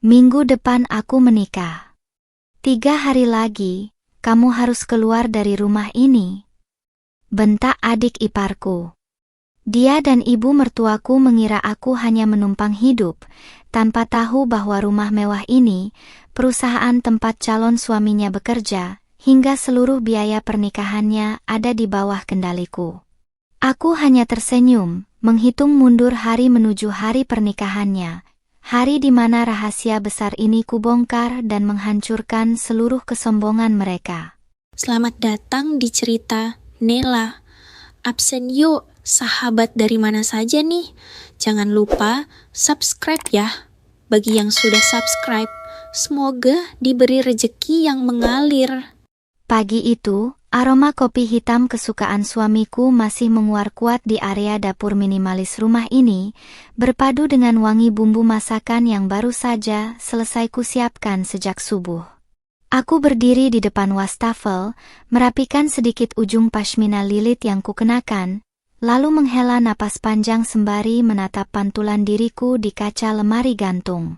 Minggu depan aku menikah. 3 hari lagi, kamu harus keluar dari rumah ini, bentak adik iparku. Dia dan ibu mertuaku mengira aku hanya menumpang hidup, tanpa tahu bahwa rumah mewah ini, perusahaan tempat calon suaminya bekerja, hingga seluruh biaya pernikahannya ada di bawah kendaliku. Aku hanya tersenyum, menghitung mundur hari menuju hari pernikahannya, hari di mana rahasia besar ini kubongkar dan menghancurkan seluruh kesombongan mereka. Selamat datang di cerita Nela. Absen yuk, sahabat dari mana saja nih? Jangan lupa subscribe ya. Bagi yang sudah subscribe, semoga diberi rejeki yang mengalir. Pagi itu, aroma kopi hitam kesukaan suamiku masih menguar kuat di area dapur minimalis rumah ini, berpadu dengan wangi bumbu masakan yang baru saja selesai kusiapkan sejak subuh. Aku berdiri di depan wastafel, merapikan sedikit ujung pashmina lilit yang kukenakan, lalu menghela napas panjang sembari menatap pantulan diriku di kaca lemari gantung.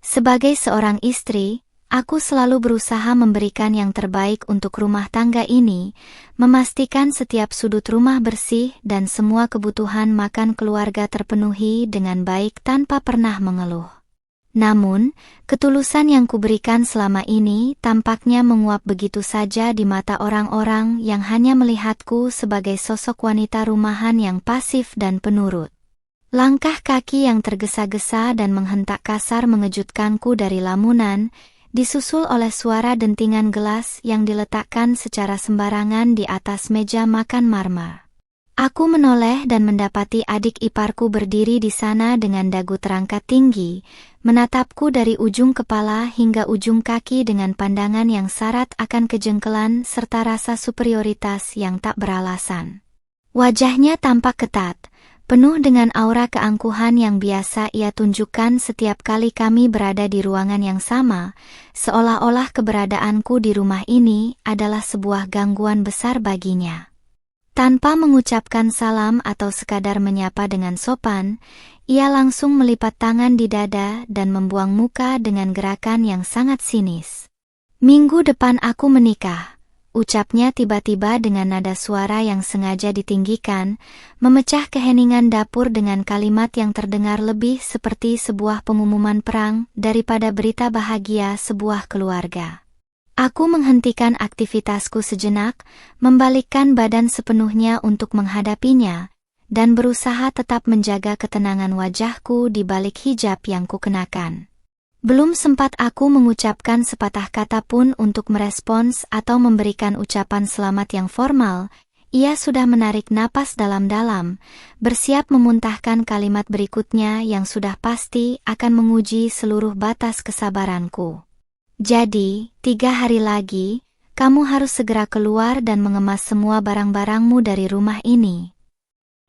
Sebagai seorang istri, aku selalu berusaha memberikan yang terbaik untuk rumah tangga ini, memastikan setiap sudut rumah bersih dan semua kebutuhan makan keluarga terpenuhi dengan baik tanpa pernah mengeluh. Namun, ketulusan yang kuberikan selama ini tampaknya menguap begitu saja di mata orang-orang yang hanya melihatku sebagai sosok wanita rumahan yang pasif dan penurut. Langkah kaki yang tergesa-gesa dan menghentak kasar mengejutkanku dari lamunan, disusul oleh suara dentingan gelas yang diletakkan secara sembarangan di atas meja makan marmer. Aku menoleh dan mendapati adik iparku berdiri di sana dengan dagu terangkat tinggi, menatapku dari ujung kepala hingga ujung kaki dengan pandangan yang syarat akan kejengkelan serta rasa superioritas yang tak beralasan. Wajahnya tampak ketat, penuh dengan aura keangkuhan yang biasa ia tunjukkan setiap kali kami berada di ruangan yang sama, seolah-olah keberadaanku di rumah ini adalah sebuah gangguan besar baginya. Tanpa mengucapkan salam atau sekadar menyapa dengan sopan, ia langsung melipat tangan di dada dan membuang muka dengan gerakan yang sangat sinis. Minggu depan aku menikah, ucapnya tiba-tiba dengan nada suara yang sengaja ditinggikan, memecah keheningan dapur dengan kalimat yang terdengar lebih seperti sebuah pengumuman perang daripada berita bahagia sebuah keluarga. Aku menghentikan aktivitasku sejenak, membalikkan badan sepenuhnya untuk menghadapinya, dan berusaha tetap menjaga ketenangan wajahku di balik hijab yang kukenakan. Belum sempat aku mengucapkan sepatah kata pun untuk merespons atau memberikan ucapan selamat yang formal, ia sudah menarik napas dalam-dalam, bersiap memuntahkan kalimat berikutnya yang sudah pasti akan menguji seluruh batas kesabaranku. Jadi, 3 hari lagi, kamu harus segera keluar dan mengemas semua barang-barangmu dari rumah ini.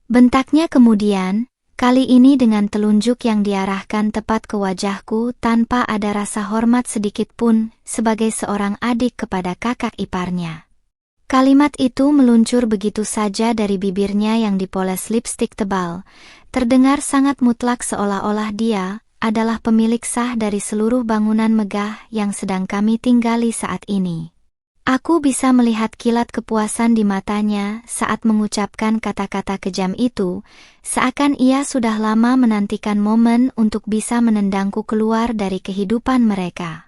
Bentaknya kemudian, kali ini dengan telunjuk yang diarahkan tepat ke wajahku tanpa ada rasa hormat sedikit pun sebagai seorang adik kepada kakak iparnya. Kalimat itu meluncur begitu saja dari bibirnya yang dipoles lipstik tebal, terdengar sangat mutlak seolah-olah dia adalah pemilik sah dari seluruh bangunan megah yang sedang kami tinggali saat ini. Aku bisa melihat kilat kepuasan di matanya saat mengucapkan kata-kata kejam itu, seakan ia sudah lama menantikan momen untuk bisa menendangku keluar dari kehidupan mereka.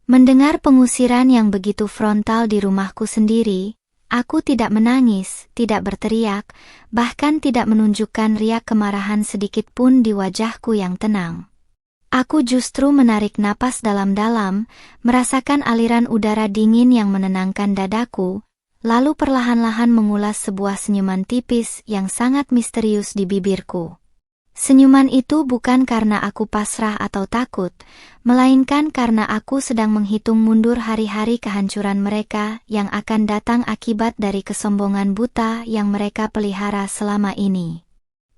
Mendengar pengusiran yang begitu frontal di rumahku sendiri, aku tidak menangis, tidak berteriak, bahkan tidak menunjukkan riak kemarahan sedikit pun di wajahku yang tenang. Aku justru menarik napas dalam-dalam, merasakan aliran udara dingin yang menenangkan dadaku, lalu perlahan-lahan mengulas sebuah senyuman tipis yang sangat misterius di bibirku. Senyuman itu bukan karena aku pasrah atau takut, melainkan karena aku sedang menghitung mundur hari-hari kehancuran mereka yang akan datang akibat dari kesombongan buta yang mereka pelihara selama ini.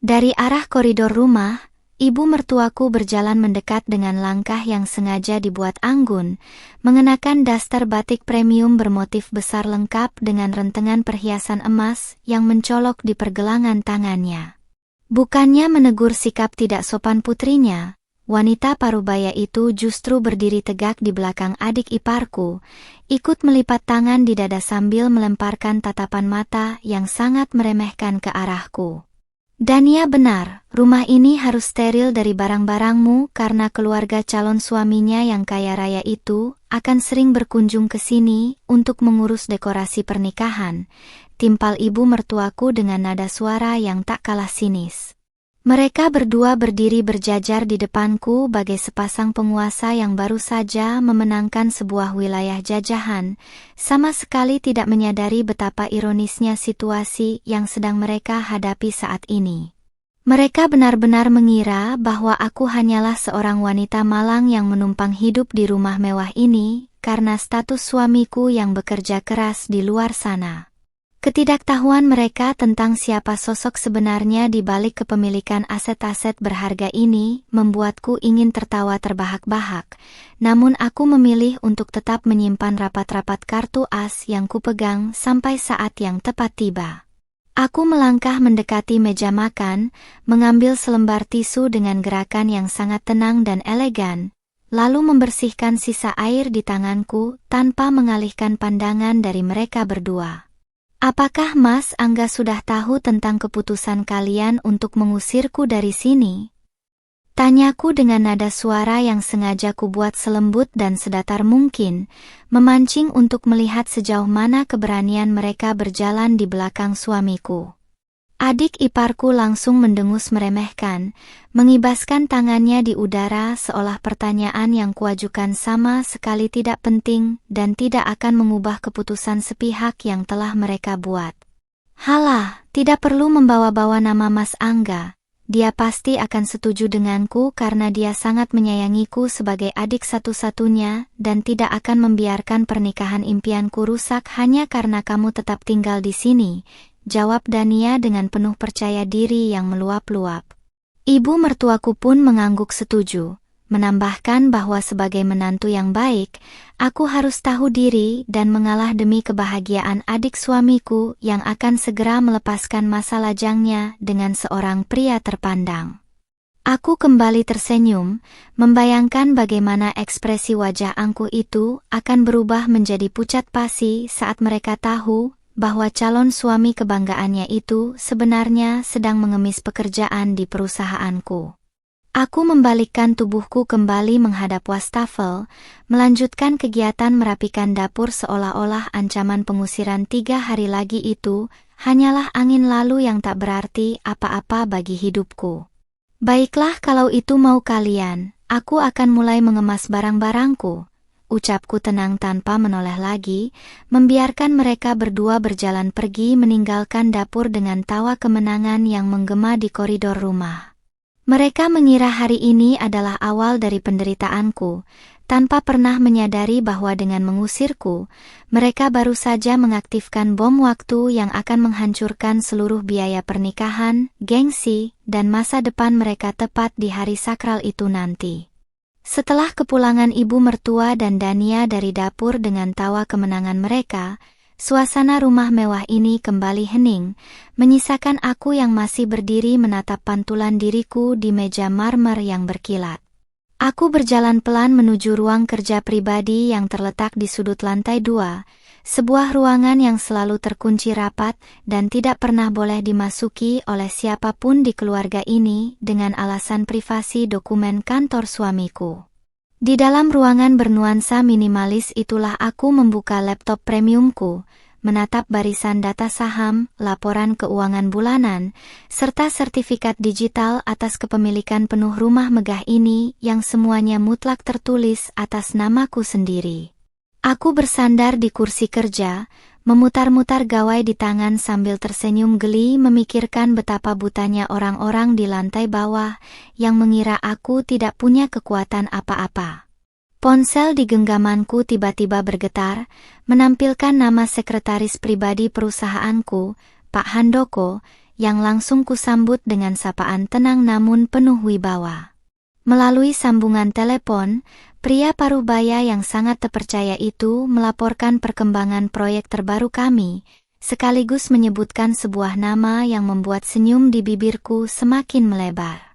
Dari arah koridor rumah, ibu mertuaku berjalan mendekat dengan langkah yang sengaja dibuat anggun, mengenakan daster batik premium bermotif besar lengkap dengan rentengan perhiasan emas yang mencolok di pergelangan tangannya. Bukannya menegur sikap tidak sopan putrinya, wanita parubaya itu justru berdiri tegak di belakang adik iparku, ikut melipat tangan di dada sambil melemparkan tatapan mata yang sangat meremehkan ke arahku. Dania benar, rumah ini harus steril dari barang-barangmu karena keluarga calon suaminya yang kaya raya itu akan sering berkunjung ke sini untuk mengurus dekorasi pernikahan, timpal ibu mertuaku dengan nada suara yang tak kalah sinis. Mereka berdua berdiri berjajar di depanku bagai sepasang penguasa yang baru saja memenangkan sebuah wilayah jajahan, sama sekali tidak menyadari betapa ironisnya situasi yang sedang mereka hadapi saat ini. Mereka benar-benar mengira bahwa aku hanyalah seorang wanita malang yang menumpang hidup di rumah mewah ini karena status suamiku yang bekerja keras di luar sana. Ketidaktahuan mereka tentang siapa sosok sebenarnya di balik kepemilikan aset-aset berharga ini membuatku ingin tertawa terbahak-bahak, namun aku memilih untuk tetap menyimpan rapat-rapat kartu as yang kupegang sampai saat yang tepat tiba. Aku melangkah mendekati meja makan, mengambil selembar tisu dengan gerakan yang sangat tenang dan elegan, lalu membersihkan sisa air di tanganku tanpa mengalihkan pandangan dari mereka berdua. Apakah Mas Angga sudah tahu tentang keputusan kalian untuk mengusirku dari sini? Tanyaku dengan nada suara yang sengaja kubuat selembut dan sedatar mungkin, memancing untuk melihat sejauh mana keberanian mereka berjalan di belakang suamiku. Adik iparku langsung mendengus meremehkan, mengibaskan tangannya di udara seolah pertanyaan yang kuajukan sama sekali tidak penting dan tidak akan mengubah keputusan sepihak yang telah mereka buat. Halah, tidak perlu membawa-bawa nama Mas Angga. Dia pasti akan setuju denganku karena dia sangat menyayangiku sebagai adik satu-satunya dan tidak akan membiarkan pernikahan impianku rusak hanya karena kamu tetap tinggal di sini, jawab Dania dengan penuh percaya diri yang meluap-luap. Ibu mertuaku pun mengangguk setuju, menambahkan bahwa sebagai menantu yang baik, aku harus tahu diri dan mengalah demi kebahagiaan adik suamiku yang akan segera melepaskan masa lajangnya dengan seorang pria terpandang. Aku kembali tersenyum, membayangkan bagaimana ekspresi wajah angkuh itu akan berubah menjadi pucat pasi saat mereka tahu bahwa calon suami kebanggaannya itu sebenarnya sedang mengemis pekerjaan di perusahaanku. Aku membalikkan tubuhku kembali menghadap wastafel, melanjutkan kegiatan merapikan dapur seolah-olah ancaman pengusiran 3 hari lagi itu hanyalah angin lalu yang tak berarti apa-apa bagi hidupku. Baiklah kalau itu mau kalian, aku akan mulai mengemas barang-barangku. Ucapku tenang tanpa menoleh lagi, membiarkan mereka berdua berjalan pergi meninggalkan dapur dengan tawa kemenangan yang menggema di koridor rumah. Mereka mengira hari ini adalah awal dari penderitaanku, tanpa pernah menyadari bahwa dengan mengusirku, mereka baru saja mengaktifkan bom waktu yang akan menghancurkan seluruh biaya pernikahan, gengsi, dan masa depan mereka tepat di hari sakral itu nanti. Setelah kepulangan ibu mertua dan Dania dari dapur dengan tawa kemenangan mereka, suasana rumah mewah ini kembali hening, menyisakan aku yang masih berdiri menatap pantulan diriku di meja marmer yang berkilat. Aku berjalan pelan menuju ruang kerja pribadi yang terletak di sudut lantai 2, sebuah ruangan yang selalu terkunci rapat dan tidak pernah boleh dimasuki oleh siapapun di keluarga ini dengan alasan privasi dokumen kantor suamiku. Di dalam ruangan bernuansa minimalis itulah aku membuka laptop premiumku, menatap barisan data saham, laporan keuangan bulanan, serta sertifikat digital atas kepemilikan penuh rumah megah ini yang semuanya mutlak tertulis atas namaku sendiri. Aku bersandar di kursi kerja, memutar-mutar gawai di tangan sambil tersenyum geli memikirkan betapa butanya orang-orang di lantai bawah yang mengira aku tidak punya kekuatan apa-apa. Ponsel di genggamanku tiba-tiba bergetar, menampilkan nama sekretaris pribadi perusahaanku, Pak Handoko, yang langsung kusambut dengan sapaan tenang namun penuh wibawa. Melalui sambungan telepon, pria parubaya yang sangat terpercaya itu melaporkan perkembangan proyek terbaru kami, sekaligus menyebutkan sebuah nama yang membuat senyum di bibirku semakin melebar.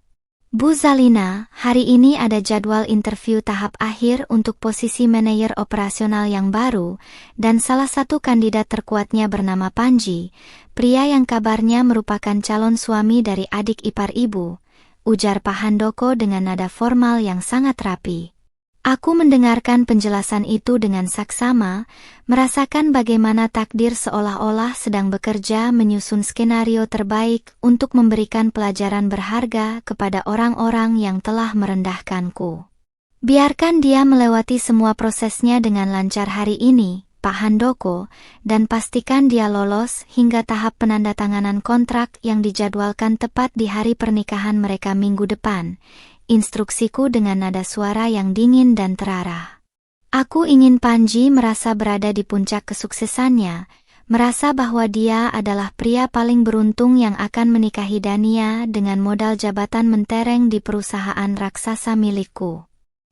Bu Zalina, hari ini ada jadwal interview tahap akhir untuk posisi manajer operasional yang baru, dan salah satu kandidat terkuatnya bernama Panji, pria yang kabarnya merupakan calon suami dari adik ipar ibu, ujar Pak Handoko dengan nada formal yang sangat rapi. Aku mendengarkan penjelasan itu dengan saksama, merasakan bagaimana takdir seolah-olah sedang bekerja menyusun skenario terbaik untuk memberikan pelajaran berharga kepada orang-orang yang telah merendahkanku. Biarkan dia melewati semua prosesnya dengan lancar hari ini, Pak Handoko, dan pastikan dia lolos hingga tahap penandatanganan kontrak yang dijadwalkan tepat di hari pernikahan mereka minggu depan. Instruksiku dengan nada suara yang dingin dan terarah. Aku ingin Panji merasa berada di puncak kesuksesannya, merasa bahwa dia adalah pria paling beruntung yang akan menikahi Dania dengan modal jabatan mentereng di perusahaan raksasa milikku.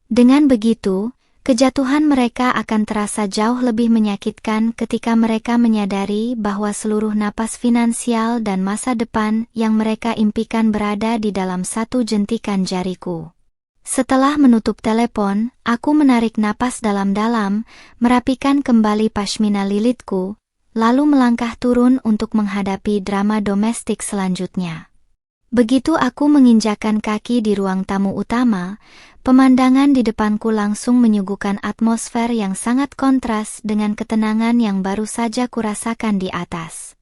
Dengan begitu, kejatuhan mereka akan terasa jauh lebih menyakitkan ketika mereka menyadari bahwa seluruh napas finansial dan masa depan yang mereka impikan berada di dalam satu jentikan jariku. Setelah menutup telepon, aku menarik napas dalam-dalam, merapikan kembali pashmina lilitku, lalu melangkah turun untuk menghadapi drama domestik selanjutnya. Begitu aku menginjakkan kaki di ruang tamu utama, pemandangan di depanku langsung menyuguhkan atmosfer yang sangat kontras dengan ketenangan yang baru saja kurasakan di atas.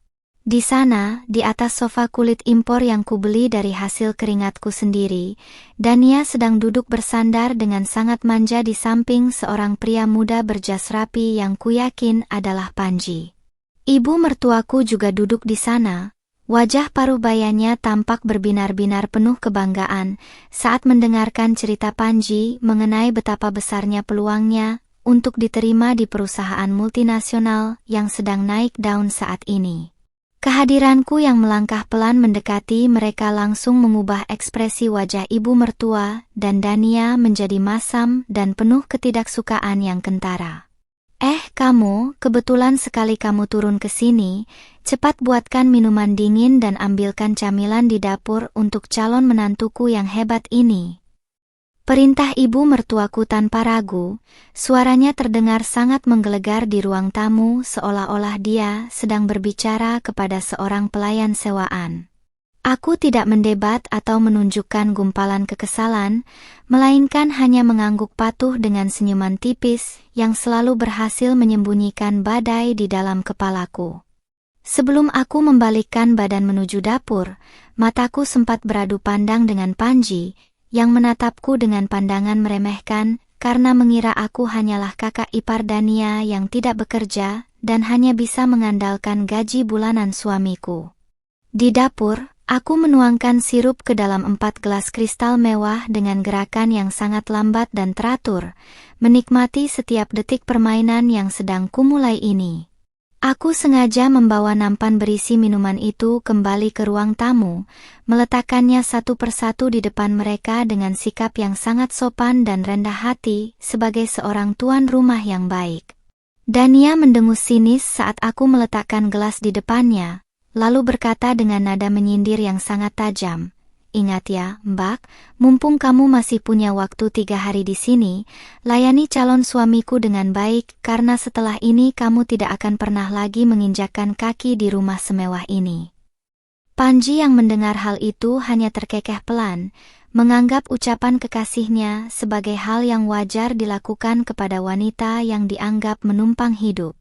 Di sana, di atas sofa kulit impor yang kubeli dari hasil keringatku sendiri, Dania sedang duduk bersandar dengan sangat manja di samping seorang pria muda berjas rapi yang kuyakin adalah Panji. Ibu mertuaku juga duduk di sana. Wajah paruh bayanya tampak berbinar-binar penuh kebanggaan saat mendengarkan cerita Panji mengenai betapa besarnya peluangnya untuk diterima di perusahaan multinasional yang sedang naik daun saat ini. Kehadiranku yang melangkah pelan mendekati mereka langsung mengubah ekspresi wajah ibu mertua dan Dania menjadi masam dan penuh ketidaksukaan yang kentara. Kamu, kebetulan sekali kamu turun ke sini, cepat buatkan minuman dingin dan ambilkan camilan di dapur untuk calon menantuku yang hebat ini. Perintah ibu mertuaku tanpa ragu, suaranya terdengar sangat menggelegar di ruang tamu seolah-olah dia sedang berbicara kepada seorang pelayan sewaan. Aku tidak mendebat atau menunjukkan gumpalan kekesalan, melainkan hanya mengangguk patuh dengan senyuman tipis yang selalu berhasil menyembunyikan badai di dalam kepalaku. Sebelum aku membalikkan badan menuju dapur, mataku sempat beradu pandang dengan Panji, yang menatapku dengan pandangan meremehkan karena mengira aku hanyalah kakak ipar Dania yang tidak bekerja dan hanya bisa mengandalkan gaji bulanan suamiku. Di dapur, aku menuangkan sirup ke dalam 4 gelas kristal mewah dengan gerakan yang sangat lambat dan teratur, menikmati setiap detik permainan yang sedang kumulai ini. Aku sengaja membawa nampan berisi minuman itu kembali ke ruang tamu, meletakkannya satu persatu di depan mereka dengan sikap yang sangat sopan dan rendah hati sebagai seorang tuan rumah yang baik. Dania mendengus sinis saat aku meletakkan gelas di depannya, lalu berkata dengan nada menyindir yang sangat tajam, "Ingat ya, Mbak, mumpung kamu masih punya waktu 3 hari di sini, layani calon suamiku dengan baik karena setelah ini kamu tidak akan pernah lagi menginjakkan kaki di rumah semewah ini." Panji yang mendengar hal itu hanya terkekeh pelan, menganggap ucapan kekasihnya sebagai hal yang wajar dilakukan kepada wanita yang dianggap menumpang hidup.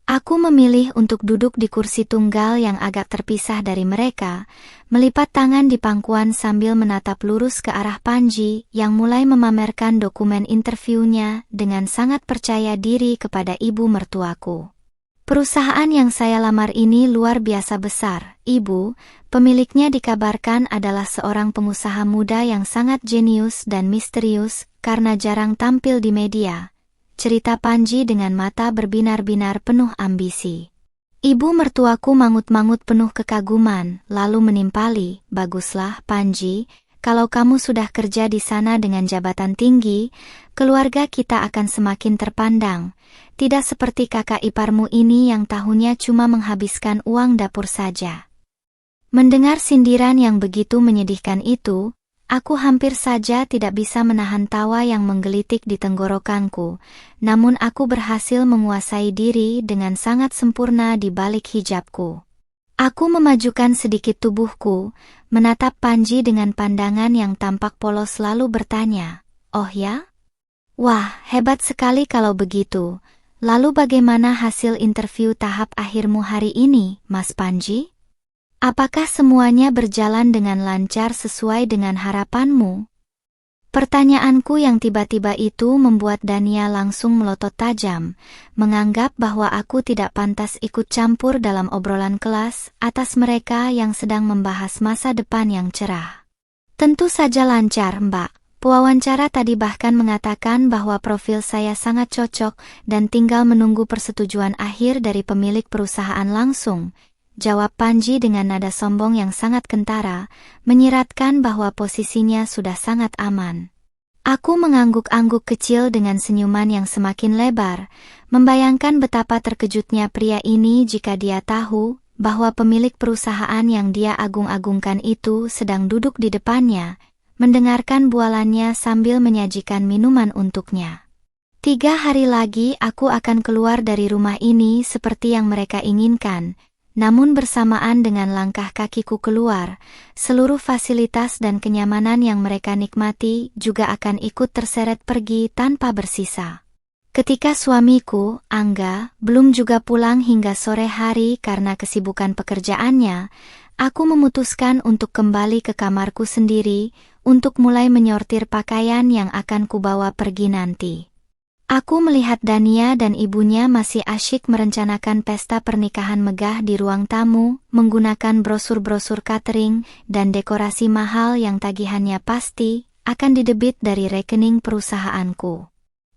Aku memilih untuk duduk di kursi tunggal yang agak terpisah dari mereka, melipat tangan di pangkuan sambil menatap lurus ke arah Panji yang mulai memamerkan dokumen interviewnya dengan sangat percaya diri kepada ibu mertuaku. "Perusahaan yang saya lamar ini luar biasa besar, Ibu. Pemiliknya dikabarkan adalah seorang pengusaha muda yang sangat jenius dan misterius karena jarang tampil di media," cerita Panji dengan mata berbinar-binar penuh ambisi. Ibu mertuaku mangut-mangut penuh kekaguman, lalu menimpali, "Baguslah, Panji, kalau kamu sudah kerja di sana dengan jabatan tinggi, keluarga kita akan semakin terpandang. Tidak seperti kakak iparmu ini yang tahunnya cuma menghabiskan uang dapur saja." Mendengar sindiran yang begitu menyedihkan itu, Aku hampir saja tidak bisa menahan tawa yang menggelitik di tenggorokanku, namun aku berhasil menguasai diri dengan sangat sempurna di balik hijabku. Aku memajukan sedikit tubuhku, menatap Panji dengan pandangan yang tampak polos lalu bertanya, "Oh ya? Wah, hebat sekali kalau begitu. Lalu bagaimana hasil interview tahap akhirmu hari ini, Mas Panji? Apakah semuanya berjalan dengan lancar sesuai dengan harapanmu?" Pertanyaanku yang tiba-tiba itu membuat Dania langsung melotot tajam, menganggap bahwa aku tidak pantas ikut campur dalam obrolan kelas atas mereka yang sedang membahas masa depan yang cerah. "Tentu saja lancar, Mbak. Pewawancara tadi bahkan mengatakan bahwa profil saya sangat cocok dan tinggal menunggu persetujuan akhir dari pemilik perusahaan langsung," jawab Panji dengan nada sombong yang sangat kentara, menyiratkan bahwa posisinya sudah sangat aman. Aku mengangguk-angguk kecil dengan senyuman yang semakin lebar, membayangkan betapa terkejutnya pria ini jika dia tahu bahwa pemilik perusahaan yang dia agung-agungkan itu sedang duduk di depannya, mendengarkan bualannya sambil menyajikan minuman untuknya. 3 hari lagi aku akan keluar dari rumah ini seperti yang mereka inginkan. Namun bersamaan dengan langkah kakiku keluar, seluruh fasilitas dan kenyamanan yang mereka nikmati juga akan ikut terseret pergi tanpa bersisa. Ketika suamiku, Angga, belum juga pulang hingga sore hari karena kesibukan pekerjaannya, aku memutuskan untuk kembali ke kamarku sendiri untuk mulai menyortir pakaian yang akan kubawa pergi nanti. Aku melihat Dania dan ibunya masih asyik merencanakan pesta pernikahan megah di ruang tamu, menggunakan brosur-brosur catering dan dekorasi mahal yang tagihannya pasti akan didebit dari rekening perusahaanku.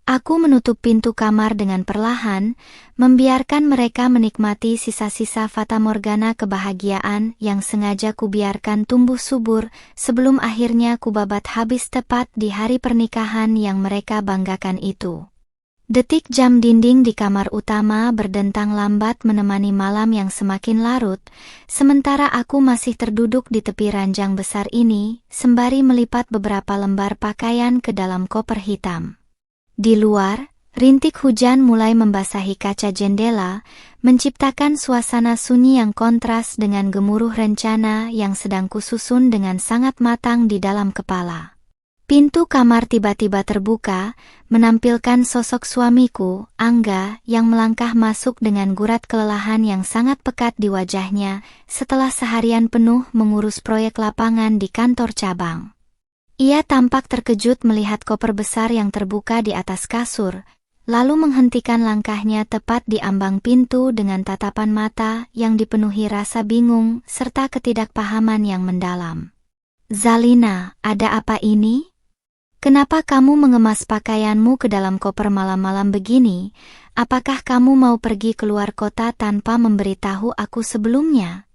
Aku menutup pintu kamar dengan perlahan, membiarkan mereka menikmati sisa-sisa fatamorgana kebahagiaan yang sengaja kubiarkan tumbuh subur sebelum akhirnya kubabat habis tepat di hari pernikahan yang mereka banggakan itu. Detik jam dinding di kamar utama berdentang lambat menemani malam yang semakin larut, sementara aku masih terduduk di tepi ranjang besar ini, sembari melipat beberapa lembar pakaian ke dalam koper hitam. Di luar, rintik hujan mulai membasahi kaca jendela, menciptakan suasana sunyi yang kontras dengan gemuruh rencana yang sedang kususun dengan sangat matang di dalam kepala. Pintu kamar tiba-tiba terbuka, menampilkan sosok suamiku, Angga, yang melangkah masuk dengan gurat kelelahan yang sangat pekat di wajahnya setelah seharian penuh mengurus proyek lapangan di kantor cabang. Ia tampak terkejut melihat koper besar yang terbuka di atas kasur, lalu menghentikan langkahnya tepat di ambang pintu dengan tatapan mata yang dipenuhi rasa bingung serta ketidakpahaman yang mendalam. "Zalina, ada apa ini? Kenapa kamu mengemas pakaianmu ke dalam koper malam-malam begini? Apakah kamu mau pergi keluar kota tanpa memberitahu aku sebelumnya?"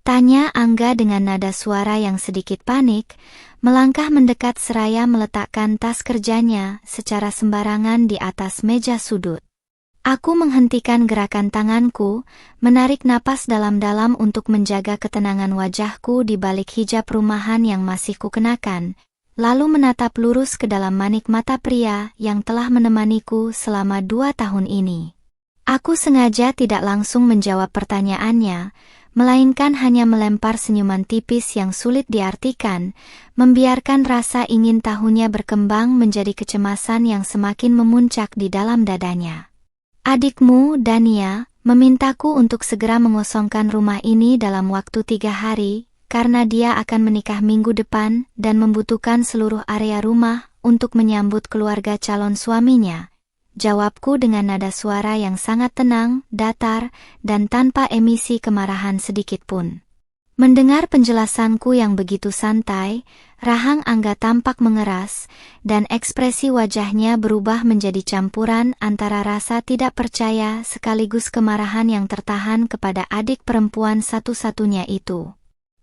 tanya Angga dengan nada suara yang sedikit panik, melangkah mendekat seraya meletakkan tas kerjanya secara sembarangan di atas meja sudut. Aku menghentikan gerakan tanganku, menarik napas dalam-dalam untuk menjaga ketenangan wajahku di balik hijab rumahan yang masih kukenakan, lalu menatap lurus ke dalam manik mata pria yang telah menemaniku selama 2 tahun ini. Aku sengaja tidak langsung menjawab pertanyaannya, melainkan hanya melempar senyuman tipis yang sulit diartikan, membiarkan rasa ingin tahunya berkembang menjadi kecemasan yang semakin memuncak di dalam dadanya. "Adikmu, Dania, memintaku untuk segera mengosongkan rumah ini dalam waktu 3 hari, karena dia akan menikah minggu depan dan membutuhkan seluruh area rumah untuk menyambut keluarga calon suaminya," jawabku dengan nada suara yang sangat tenang, datar, dan tanpa emisi kemarahan sedikit pun. Mendengar penjelasanku yang begitu santai, rahang Angga tampak mengeras, dan ekspresi wajahnya berubah menjadi campuran antara rasa tidak percaya sekaligus kemarahan yang tertahan kepada adik perempuan satu-satunya itu.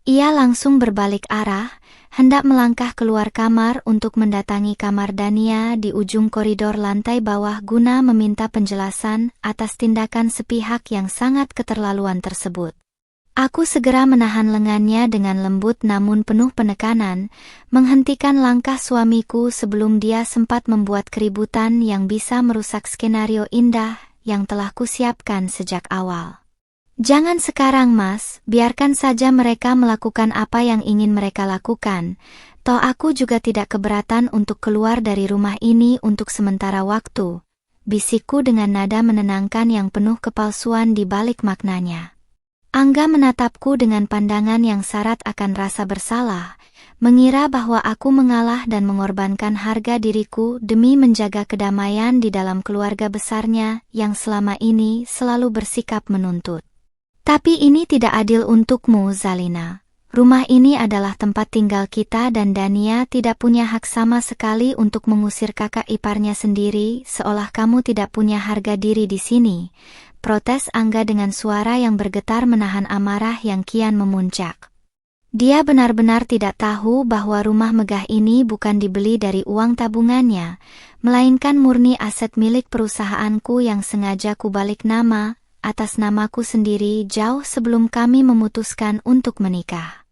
Ia langsung berbalik arah, hendak melangkah keluar kamar untuk mendatangi kamar Dania di ujung koridor lantai bawah guna meminta penjelasan atas tindakan sepihak yang sangat keterlaluan tersebut. Aku segera menahan lengannya dengan lembut namun penuh penekanan, menghentikan langkah suamiku sebelum dia sempat membuat keributan yang bisa merusak skenario indah yang telah kusiapkan sejak awal. Jangan sekarang Mas, biarkan saja mereka melakukan apa yang ingin mereka lakukan. Toh aku juga tidak keberatan untuk keluar dari rumah ini untuk sementara waktu, bisikku dengan nada menenangkan yang penuh kepalsuan di balik maknanya. Angga menatapku dengan pandangan yang syarat akan rasa bersalah, mengira bahwa aku mengalah dan mengorbankan harga diriku demi menjaga kedamaian di dalam keluarga besarnya yang selama ini selalu bersikap menuntut. Tapi ini tidak adil untukmu, Zalina. Rumah ini adalah tempat tinggal kita dan Dania tidak punya hak sama sekali untuk mengusir kakak iparnya sendiri, seolah kamu tidak punya harga diri di sini. Protes Angga dengan suara yang bergetar menahan amarah yang kian memuncak. Dia benar-benar tidak tahu bahwa rumah megah ini bukan dibeli dari uang tabungannya, melainkan murni aset milik perusahaanku yang sengaja kubalik nama, atas namaku sendiri jauh sebelum kami memutuskan untuk menikah.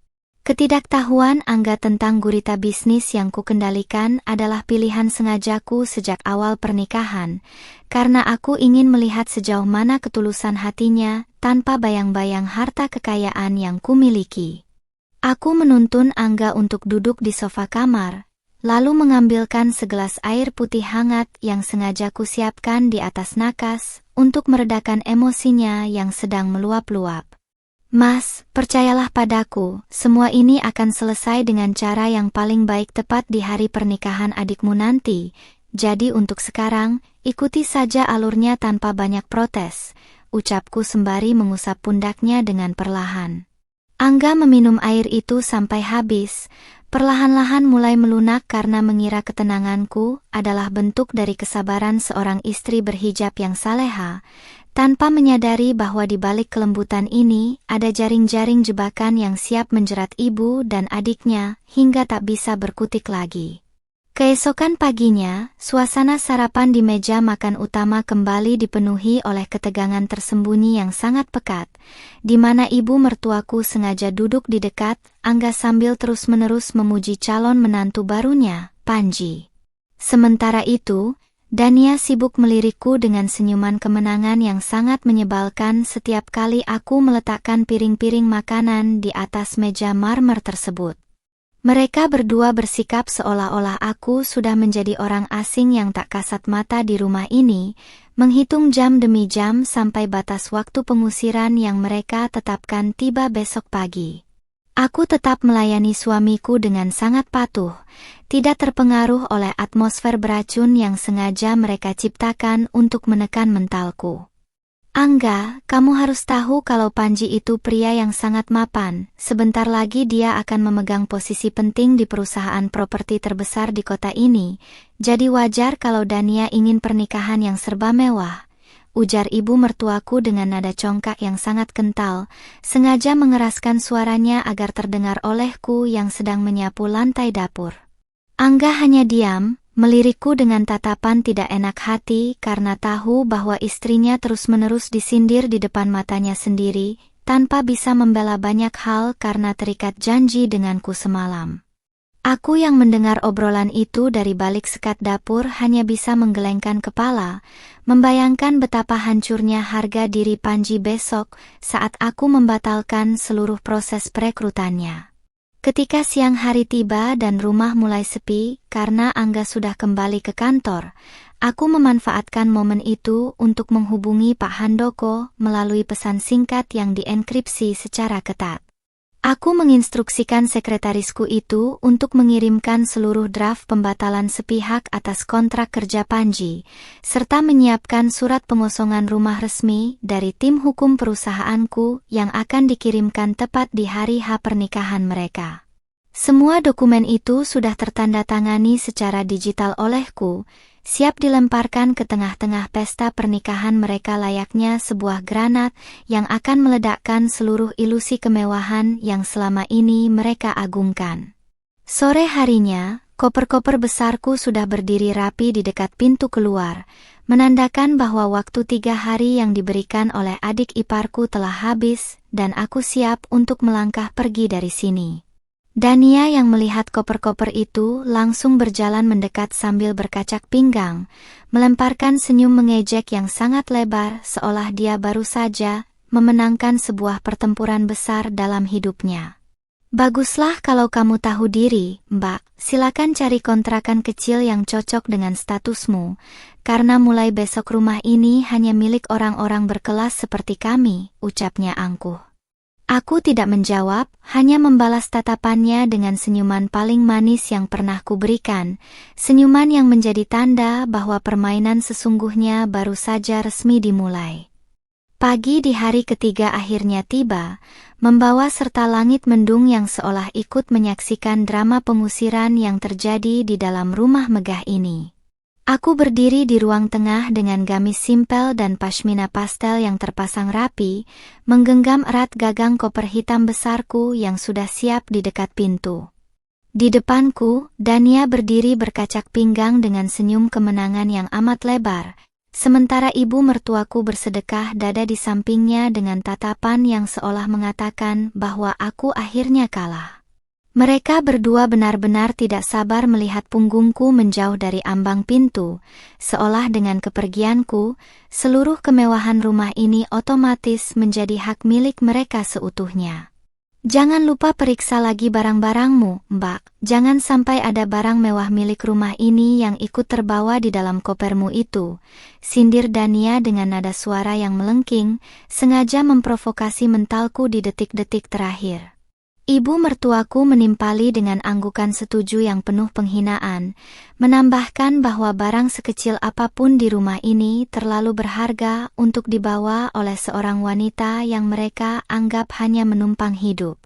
Ketidaktahuan Angga tentang gurita bisnis yang kukendalikan adalah pilihan sengajaku sejak awal pernikahan, karena aku ingin melihat sejauh mana ketulusan hatinya tanpa bayang-bayang harta kekayaan yang kumiliki. Aku menuntun Angga untuk duduk di sofa kamar, lalu mengambilkan segelas air putih hangat yang sengaja kusiapkan di atas nakas untuk meredakan emosinya yang sedang meluap-luap. Mas, percayalah padaku, semua ini akan selesai dengan cara yang paling baik tepat di hari pernikahan adikmu nanti. Jadi untuk sekarang, ikuti saja alurnya tanpa banyak protes, ucapku sembari mengusap pundaknya dengan perlahan. Angga meminum air itu sampai habis, perlahan-lahan mulai melunak karena mengira ketenanganku adalah bentuk dari kesabaran seorang istri berhijab yang saleha, tanpa menyadari bahwa di balik kelembutan ini ada jaring-jaring jebakan yang siap menjerat ibu dan adiknya hingga tak bisa berkutik lagi. Keesokan paginya, suasana sarapan di meja makan utama kembali dipenuhi oleh ketegangan tersembunyi yang sangat pekat, di mana ibu mertuaku sengaja duduk di dekat Angga sambil terus-menerus memuji calon menantu barunya, Panji. Sementara itu, Dania sibuk melirikku dengan senyuman kemenangan yang sangat menyebalkan setiap kali aku meletakkan piring-piring makanan di atas meja marmer tersebut. Mereka berdua bersikap seolah-olah aku sudah menjadi orang asing yang tak kasat mata di rumah ini, menghitung jam demi jam sampai batas waktu pengusiran yang mereka tetapkan tiba besok pagi. Aku tetap melayani suamiku dengan sangat patuh, tidak terpengaruh oleh atmosfer beracun yang sengaja mereka ciptakan untuk menekan mentalku. Angga, kamu harus tahu kalau Panji itu pria yang sangat mapan, sebentar lagi dia akan memegang posisi penting di perusahaan properti terbesar di kota ini, jadi wajar kalau Dania ingin pernikahan yang serba mewah. Ujar ibu mertuaku dengan nada congkak yang sangat kental, sengaja mengeraskan suaranya agar terdengar olehku yang sedang menyapu lantai dapur. Angga hanya diam, melirikku dengan tatapan tidak enak hati karena tahu bahwa istrinya terus-menerus disindir di depan matanya sendiri, tanpa bisa membela banyak hal karena terikat janji denganku semalam. Aku yang mendengar obrolan itu dari balik sekat dapur hanya bisa menggelengkan kepala, membayangkan betapa hancurnya harga diri Panji besok saat aku membatalkan seluruh proses perekrutannya. Ketika siang hari tiba dan rumah mulai sepi karena Angga sudah kembali ke kantor, aku memanfaatkan momen itu untuk menghubungi Pak Handoko melalui pesan singkat yang dienkripsi secara ketat. Aku menginstruksikan sekretarisku itu untuk mengirimkan seluruh draft pembatalan sepihak atas kontrak kerja Panji, serta menyiapkan surat pengosongan rumah resmi dari tim hukum perusahaanku yang akan dikirimkan tepat di hari H pernikahan mereka. Semua dokumen itu sudah tertandatangani secara digital olehku, siap dilemparkan ke tengah-tengah pesta pernikahan mereka layaknya sebuah granat yang akan meledakkan seluruh ilusi kemewahan yang selama ini mereka agungkan. Sore harinya, Koper-koper besarku sudah berdiri rapi di dekat pintu keluar, menandakan bahwa waktu 3 hari yang diberikan oleh adik iparku telah habis dan aku siap untuk melangkah pergi dari sini. Dania yang melihat koper-koper itu langsung berjalan mendekat sambil berkacak pinggang, melemparkan senyum mengejek yang sangat lebar seolah dia baru saja memenangkan sebuah pertempuran besar dalam hidupnya. Baguslah kalau kamu tahu diri, Mbak. Silakan cari kontrakan kecil yang cocok dengan statusmu, karena mulai besok rumah ini hanya milik orang-orang berkelas seperti kami, ucapnya angkuh. Aku tidak menjawab, hanya membalas tatapannya dengan senyuman paling manis yang pernah kuberikan, senyuman yang menjadi tanda bahwa permainan sesungguhnya baru saja resmi dimulai. Pagi di hari ketiga akhirnya tiba, membawa serta langit mendung yang seolah ikut menyaksikan drama pengusiran yang terjadi di dalam rumah megah ini. Aku berdiri di ruang tengah dengan gamis simpel dan pashmina pastel yang terpasang rapi, menggenggam erat gagang koper hitam besarku yang sudah siap di dekat pintu. Di depanku, Dania berdiri berkacak pinggang dengan senyum kemenangan yang amat lebar, sementara ibu mertuaku bersedekah dada di sampingnya dengan tatapan yang seolah mengatakan bahwa aku akhirnya kalah. Mereka berdua benar-benar tidak sabar melihat punggungku menjauh dari ambang pintu, seolah dengan kepergianku, seluruh kemewahan rumah ini otomatis menjadi hak milik mereka seutuhnya. Jangan lupa periksa lagi barang-barangmu, Mbak. Jangan sampai ada barang mewah milik rumah ini yang ikut terbawa di dalam kopermu itu, sindir Dania dengan nada suara yang melengking, sengaja memprovokasi mentalku di detik-detik terakhir. Ibu mertuaku menimpali dengan anggukan setuju yang penuh penghinaan, menambahkan bahwa barang sekecil apapun di rumah ini terlalu berharga untuk dibawa oleh seorang wanita yang mereka anggap hanya menumpang hidup.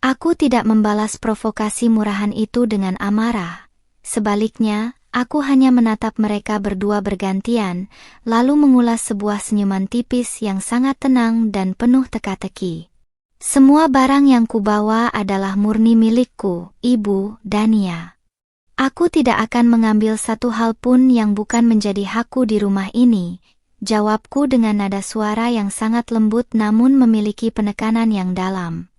Aku tidak membalas provokasi murahan itu dengan amarah. Sebaliknya, aku hanya menatap mereka berdua bergantian, lalu mengulas sebuah senyuman tipis yang sangat tenang dan penuh teka-teki. Semua barang yang kubawa adalah murni milikku, Ibu, Dania. Aku tidak akan mengambil satu hal pun yang bukan menjadi hakku di rumah ini, jawabku dengan nada suara yang sangat lembut namun memiliki penekanan yang dalam.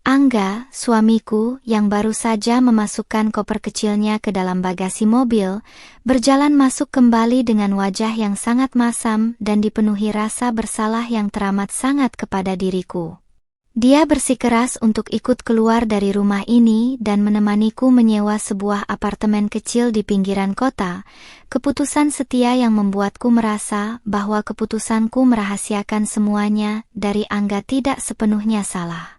Angga, suamiku, yang baru saja memasukkan koper kecilnya ke dalam bagasi mobil, berjalan masuk kembali dengan wajah yang sangat masam dan dipenuhi rasa bersalah yang teramat sangat kepada diriku. Dia bersikeras untuk ikut keluar dari rumah ini dan menemaniku menyewa sebuah apartemen kecil di pinggiran kota, keputusan setia yang membuatku merasa bahwa keputusanku merahasiakan semuanya dari Angga tidak sepenuhnya salah.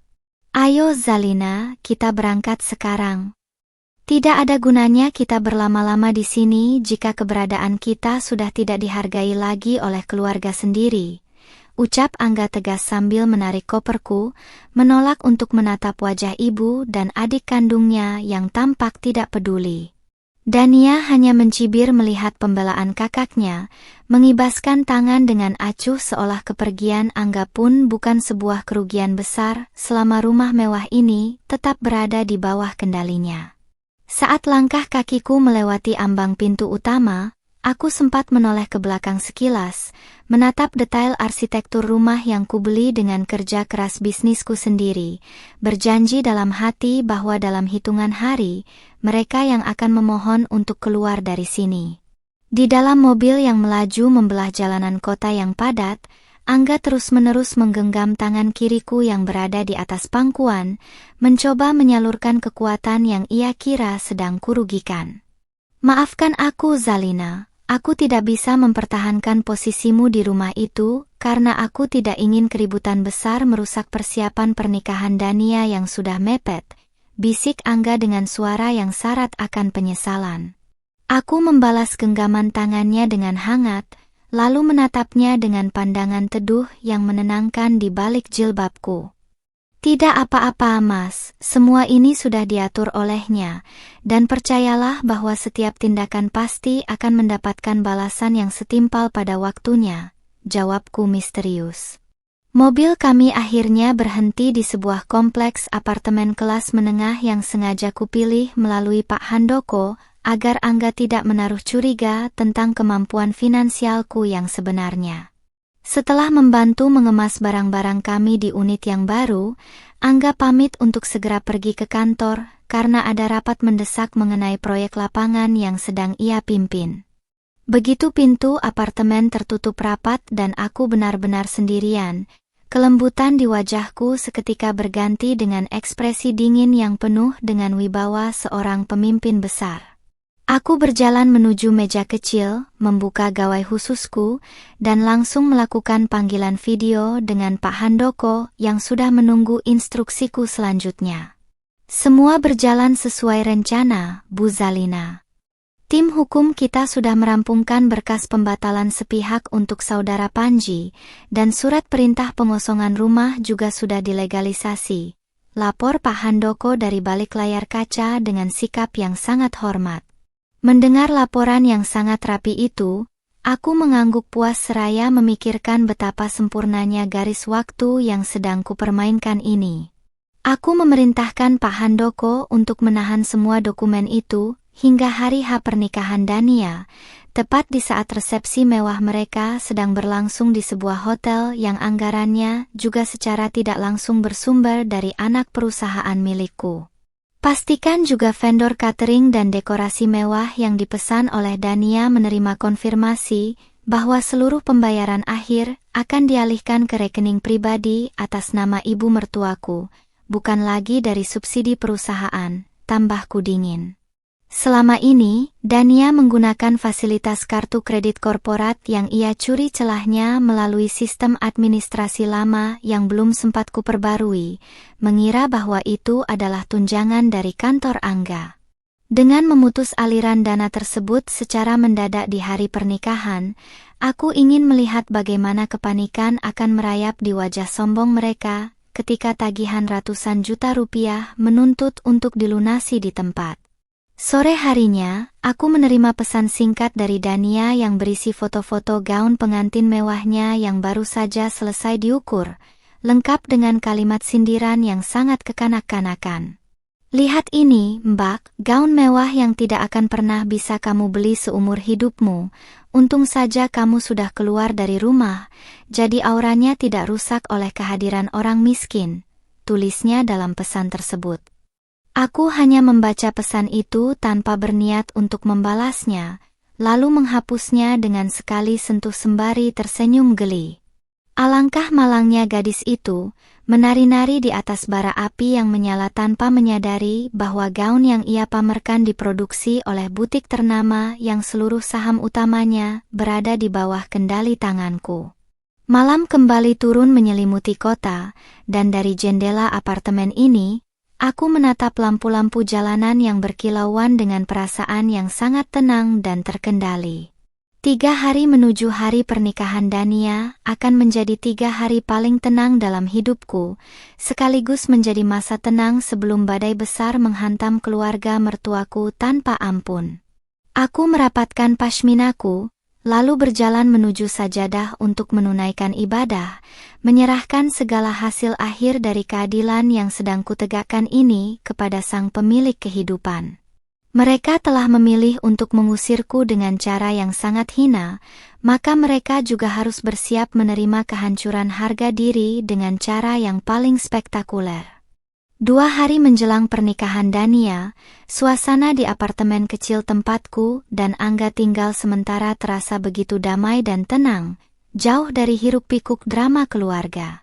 Ayo Zalina, kita berangkat sekarang. Tidak ada gunanya kita berlama-lama di sini jika keberadaan kita sudah tidak dihargai lagi oleh keluarga sendiri, ucap Angga tegas sambil menarik koperku, menolak untuk menatap wajah ibu dan adik kandungnya yang tampak tidak peduli. Dania hanya mencibir melihat pembelaan kakaknya, mengibaskan tangan dengan acuh seolah kepergian Angga pun bukan sebuah kerugian besar selama rumah mewah ini tetap berada di bawah kendalinya. Saat langkah kakiku melewati ambang pintu utama, aku sempat menoleh ke belakang sekilas, menatap detail arsitektur rumah yang kubeli dengan kerja keras bisnisku sendiri, berjanji dalam hati bahwa dalam hitungan hari, mereka yang akan memohon untuk keluar dari sini. Di dalam mobil yang melaju membelah jalanan kota yang padat, Angga terus-menerus menggenggam tangan kiriku yang berada di atas pangkuan, mencoba menyalurkan kekuatan yang ia kira sedang kurugikan. Maafkan aku Zalina. Aku tidak bisa mempertahankan posisimu di rumah itu, karena aku tidak ingin keributan besar merusak persiapan pernikahan Dania yang sudah mepet, bisik Angga dengan suara yang syarat akan penyesalan. Aku membalas genggaman tangannya dengan hangat, lalu menatapnya dengan pandangan teduh yang menenangkan di balik jilbabku. Tidak apa-apa Mas, semua ini sudah diatur olehnya, dan percayalah bahwa setiap tindakan pasti akan mendapatkan balasan yang setimpal pada waktunya, jawabku misterius. Mobil kami akhirnya berhenti di sebuah kompleks apartemen kelas menengah yang sengaja kupilih melalui Pak Handoko, agar Angga tidak menaruh curiga tentang kemampuan finansialku yang sebenarnya. Setelah membantu mengemas barang-barang kami di unit yang baru, Angga pamit untuk segera pergi ke kantor karena ada rapat mendesak mengenai proyek lapangan yang sedang ia pimpin. Begitu pintu apartemen tertutup rapat dan aku benar-benar sendirian, kelembutan di wajahku seketika berganti dengan ekspresi dingin yang penuh dengan wibawa seorang pemimpin besar. Aku berjalan menuju meja kecil, membuka gawai khususku, dan langsung melakukan panggilan video dengan Pak Handoko yang sudah menunggu instruksiku selanjutnya. Semua berjalan sesuai rencana, Bu Zalina. Tim hukum kita sudah merampungkan berkas pembatalan sepihak untuk saudara Panji, dan surat perintah pengosongan rumah juga sudah dilegalisasi. Lapor Pak Handoko dari balik layar kaca dengan sikap yang sangat hormat. Mendengar laporan yang sangat rapi itu, aku mengangguk puas seraya memikirkan betapa sempurnanya garis waktu yang sedang kupermainkan ini. Aku memerintahkan Pak Handoko untuk menahan semua dokumen itu hingga hari H pernikahan Dania, tepat di saat resepsi mewah mereka sedang berlangsung di sebuah hotel yang anggarannya juga secara tidak langsung bersumber dari anak perusahaan milikku. Pastikan juga vendor catering dan dekorasi mewah yang dipesan oleh Dania menerima konfirmasi bahwa seluruh pembayaran akhir akan dialihkan ke rekening pribadi atas nama ibu mertuaku, bukan lagi dari subsidi perusahaan, tambahku dingin. Selama ini, Dania menggunakan fasilitas kartu kredit korporat yang ia curi celahnya melalui sistem administrasi lama yang belum sempat kuperbarui, mengira bahwa itu adalah tunjangan dari kantor Angga. Dengan memutus aliran dana tersebut secara mendadak di hari pernikahan, aku ingin melihat bagaimana kepanikan akan merayap di wajah sombong mereka ketika tagihan ratusan juta rupiah menuntut untuk dilunasi di tempat. Sore harinya, aku menerima pesan singkat dari Dania yang berisi foto-foto gaun pengantin mewahnya yang baru saja selesai diukur, lengkap dengan kalimat sindiran yang sangat kekanak-kanakan. Lihat ini, Mbak, gaun mewah yang tidak akan pernah bisa kamu beli seumur hidupmu. Untung saja kamu sudah keluar dari rumah, jadi auranya tidak rusak oleh kehadiran orang miskin, tulisnya dalam pesan tersebut. Aku hanya membaca pesan itu tanpa berniat untuk membalasnya, lalu menghapusnya dengan sekali sentuh sembari tersenyum geli. Alangkah malangnya gadis itu, menari-nari di atas bara api yang menyala tanpa menyadari bahwa gaun yang ia pamerkan diproduksi oleh butik ternama yang seluruh saham utamanya berada di bawah kendali tanganku. Malam kembali turun menyelimuti kota, dan dari jendela apartemen ini, aku menatap lampu-lampu jalanan yang berkilauan dengan perasaan yang sangat tenang dan terkendali. 3 hari menuju hari pernikahan Dania akan menjadi 3 hari paling tenang dalam hidupku, sekaligus menjadi masa tenang sebelum badai besar menghantam keluarga mertuaku tanpa ampun. Aku merapatkan pashminaku, lalu berjalan menuju sajadah untuk menunaikan ibadah, menyerahkan segala hasil akhir dari keadilan yang sedang kutegakkan ini kepada sang pemilik kehidupan. Mereka telah memilih untuk mengusirku dengan cara yang sangat hina, maka mereka juga harus bersiap menerima kehancuran harga diri dengan cara yang paling spektakuler. 2 hari menjelang pernikahan Dania, suasana di apartemen kecil tempatku dan Angga tinggal sementara terasa begitu damai dan tenang, jauh dari hiruk-pikuk drama keluarga.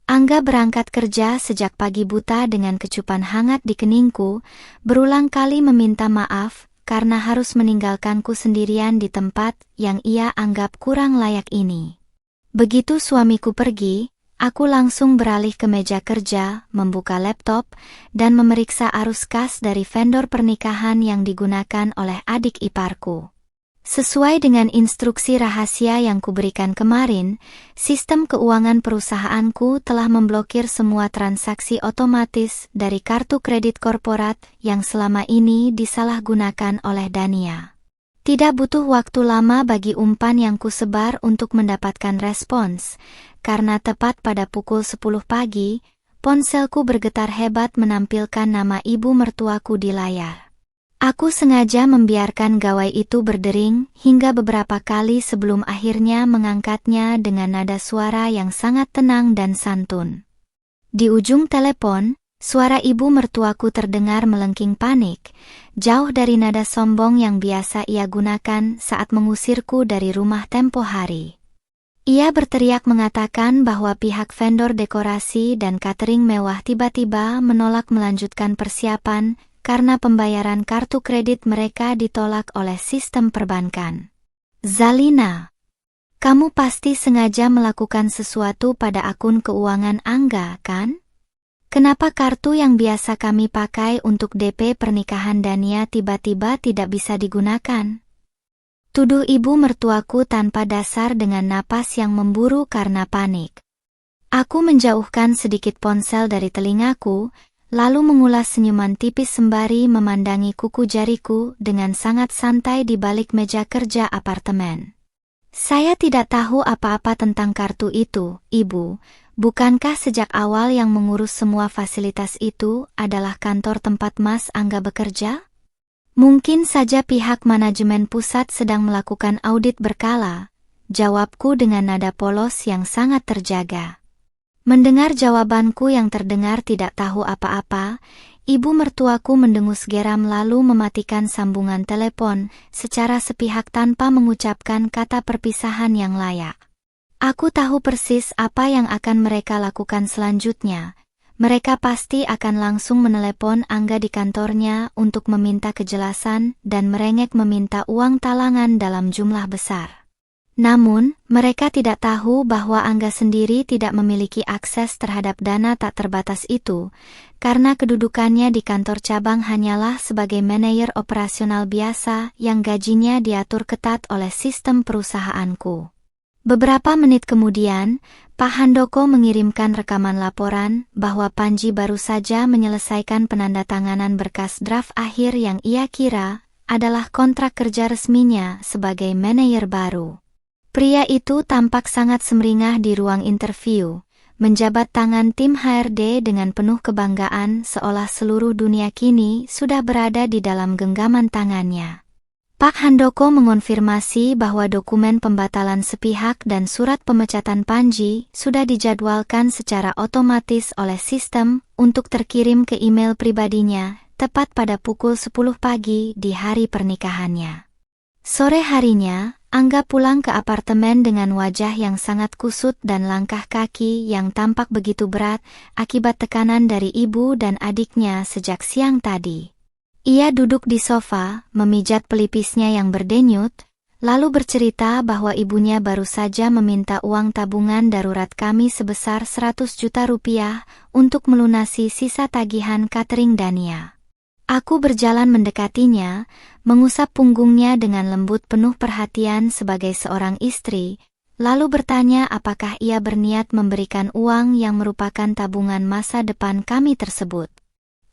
Angga berangkat kerja sejak pagi buta dengan kecupan hangat di keningku, berulang kali meminta maaf karena harus meninggalkanku sendirian di tempat yang ia anggap kurang layak ini. Begitu suamiku pergi, aku langsung beralih ke meja kerja, membuka laptop, dan memeriksa arus kas dari vendor pernikahan yang digunakan oleh adik iparku. Sesuai dengan instruksi rahasia yang kuberikan kemarin, sistem keuangan perusahaanku telah memblokir semua transaksi otomatis dari kartu kredit korporat yang selama ini disalahgunakan oleh Dania. Tidak butuh waktu lama bagi umpan yang kusebar untuk mendapatkan respons, karena tepat pada pukul 10 pagi, ponselku bergetar hebat menampilkan nama ibu mertuaku di layar. Aku sengaja membiarkan gawai itu berdering hingga beberapa kali sebelum akhirnya mengangkatnya dengan nada suara yang sangat tenang dan santun. Di ujung telepon, suara ibu mertuaku terdengar melengking panik, jauh dari nada sombong yang biasa ia gunakan saat mengusirku dari rumah tempo hari. Ia berteriak mengatakan bahwa pihak vendor dekorasi dan catering mewah tiba-tiba menolak melanjutkan persiapan karena pembayaran kartu kredit mereka ditolak oleh sistem perbankan. Zalina, kamu pasti sengaja melakukan sesuatu pada akun keuangan Angga, kan? Kenapa kartu yang biasa kami pakai untuk DP pernikahan Dania tiba-tiba tidak bisa digunakan? Tuduh ibu mertuaku tanpa dasar dengan napas yang memburu karena panik. Aku menjauhkan sedikit ponsel dari telingaku, lalu mengulas senyuman tipis sembari memandangi kuku jariku dengan sangat santai di balik meja kerja apartemen. Saya tidak tahu apa-apa tentang kartu itu, Ibu. Bukankah sejak awal yang mengurus semua fasilitas itu adalah kantor tempat Mas Angga bekerja? Mungkin saja pihak manajemen pusat sedang melakukan audit berkala, jawabku dengan nada polos yang sangat terjaga. Mendengar jawabanku yang terdengar tidak tahu apa-apa, ibu mertuaku mendengus geram lalu mematikan sambungan telepon secara sepihak tanpa mengucapkan kata perpisahan yang layak. Aku tahu persis apa yang akan mereka lakukan selanjutnya. Mereka pasti akan langsung menelepon Angga di kantornya untuk meminta kejelasan dan merengek meminta uang talangan dalam jumlah besar. Namun, mereka tidak tahu bahwa Angga sendiri tidak memiliki akses terhadap dana tak terbatas itu, karena kedudukannya di kantor cabang hanyalah sebagai manajer operasional biasa yang gajinya diatur ketat oleh sistem perusahaanku. Beberapa menit kemudian, Pak Handoko mengirimkan rekaman laporan bahwa Panji baru saja menyelesaikan penandatanganan berkas draft akhir yang ia kira adalah kontrak kerja resminya sebagai manajer baru. Pria itu tampak sangat semeringah di ruang interview, menjabat tangan tim HRD dengan penuh kebanggaan seolah seluruh dunia kini sudah berada di dalam genggaman tangannya. Pak Handoko mengonfirmasi bahwa dokumen pembatalan sepihak dan surat pemecatan Panji sudah dijadwalkan secara otomatis oleh sistem untuk terkirim ke email pribadinya tepat pada pukul 10 pagi di hari pernikahannya. Sore harinya, Angga pulang ke apartemen dengan wajah yang sangat kusut dan langkah kaki yang tampak begitu berat akibat tekanan dari ibu dan adiknya sejak siang tadi. Ia duduk di sofa, memijat pelipisnya yang berdenyut, lalu bercerita bahwa ibunya baru saja meminta uang tabungan darurat kami sebesar 100 juta rupiah untuk melunasi sisa tagihan catering Dania. Aku berjalan mendekatinya, mengusap punggungnya dengan lembut penuh perhatian sebagai seorang istri, lalu bertanya apakah ia berniat memberikan uang yang merupakan tabungan masa depan kami tersebut.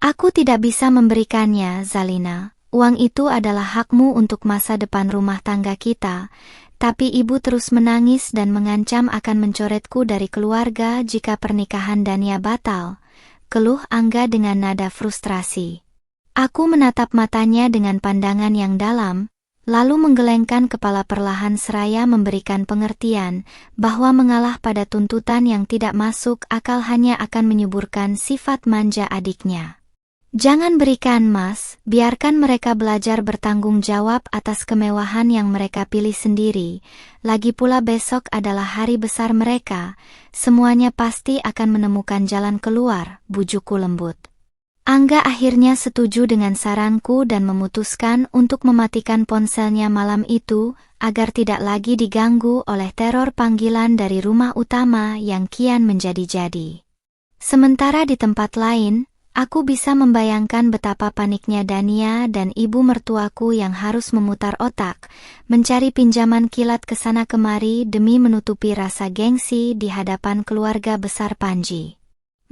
Aku tidak bisa memberikannya, Zalina. Uang itu adalah hakmu untuk masa depan rumah tangga kita, tapi ibu terus menangis dan mengancam akan mencoretku dari keluarga jika pernikahan Dania batal, keluh Angga dengan nada frustrasi. Aku menatap matanya dengan pandangan yang dalam, lalu menggelengkan kepala perlahan seraya memberikan pengertian bahwa mengalah pada tuntutan yang tidak masuk akal hanya akan menyuburkan sifat manja adiknya. Jangan berikan, Mas, biarkan mereka belajar bertanggung jawab atas kemewahan yang mereka pilih sendiri. Lagi pula besok adalah hari besar mereka, semuanya pasti akan menemukan jalan keluar, bujukku lembut. Angga akhirnya setuju dengan saranku dan memutuskan untuk mematikan ponselnya malam itu agar tidak lagi diganggu oleh teror panggilan dari rumah utama yang kian menjadi-jadi. Sementara di tempat lain, aku bisa membayangkan betapa paniknya Dania dan ibu mertuaku yang harus memutar otak, mencari pinjaman kilat ke sana kemari demi menutupi rasa gengsi di hadapan keluarga besar Panji.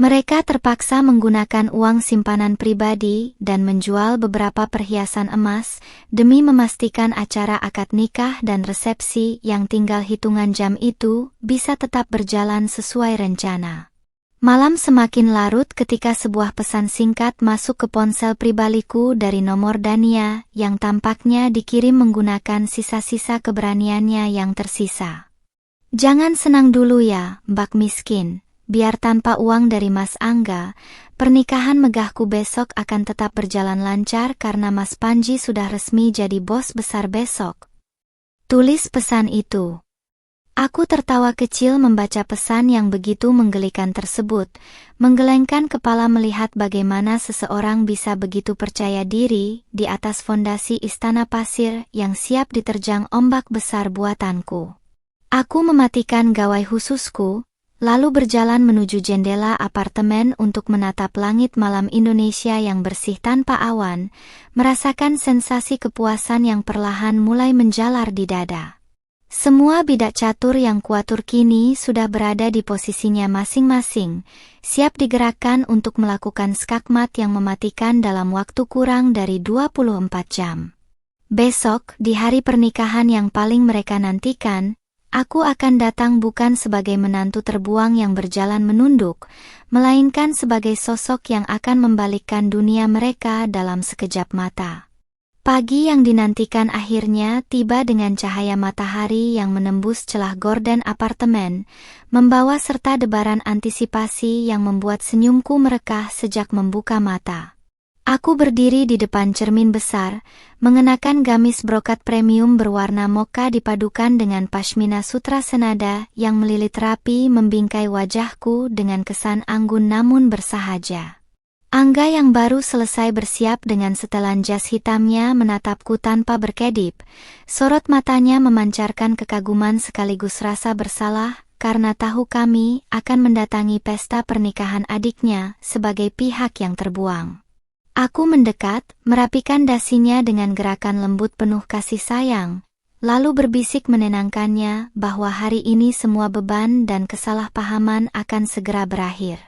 Mereka terpaksa menggunakan uang simpanan pribadi dan menjual beberapa perhiasan emas demi memastikan acara akad nikah dan resepsi yang tinggal hitungan jam itu bisa tetap berjalan sesuai rencana. Malam semakin larut ketika sebuah pesan singkat masuk ke ponsel pribadiku dari nomor Dania yang tampaknya dikirim menggunakan sisa-sisa keberaniannya yang tersisa. "Jangan senang dulu ya, Mbak Miskin. Biar tanpa uang dari Mas Angga, pernikahan megahku besok akan tetap berjalan lancar karena Mas Panji sudah resmi jadi bos besar besok." Tulis pesan itu. Aku tertawa kecil membaca pesan yang begitu menggelikan tersebut, menggelengkan kepala melihat bagaimana seseorang bisa begitu percaya diri di atas fondasi istana pasir yang siap diterjang ombak besar buatanku. Aku mematikan gawai khususku, lalu berjalan menuju jendela apartemen untuk menatap langit malam Indonesia yang bersih tanpa awan, merasakan sensasi kepuasan yang perlahan mulai menjalar di dada. Semua bidak catur yang kuatur kini sudah berada di posisinya masing-masing, siap digerakkan untuk melakukan skakmat yang mematikan dalam waktu kurang dari 24 jam. Besok, di hari pernikahan yang paling mereka nantikan, aku akan datang bukan sebagai menantu terbuang yang berjalan menunduk, melainkan sebagai sosok yang akan membalikkan dunia mereka dalam sekejap mata. Pagi yang dinantikan akhirnya tiba dengan cahaya matahari yang menembus celah gorden apartemen, membawa serta debaran antisipasi yang membuat senyumku merekah sejak membuka mata. Aku berdiri di depan cermin besar, mengenakan gamis brokat premium berwarna mocha dipadukan dengan pashmina sutra senada yang melilit rapi membingkai wajahku dengan kesan anggun namun bersahaja. Angga yang baru selesai bersiap dengan setelan jas hitamnya menatapku tanpa berkedip. Sorot matanya memancarkan kekaguman sekaligus rasa bersalah karena tahu kami akan mendatangi pesta pernikahan adiknya sebagai pihak yang terbuang. Aku mendekat, merapikan dasinya dengan gerakan lembut penuh kasih sayang, lalu berbisik menenangkannya bahwa hari ini semua beban dan kesalahpahaman akan segera berakhir.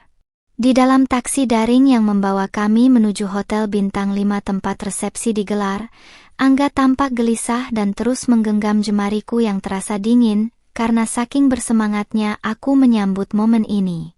Di dalam taksi daring yang membawa kami menuju hotel bintang 5 tempat resepsi digelar, Angga tampak gelisah dan terus menggenggam jemariku yang terasa dingin, karena saking bersemangatnya aku menyambut momen ini.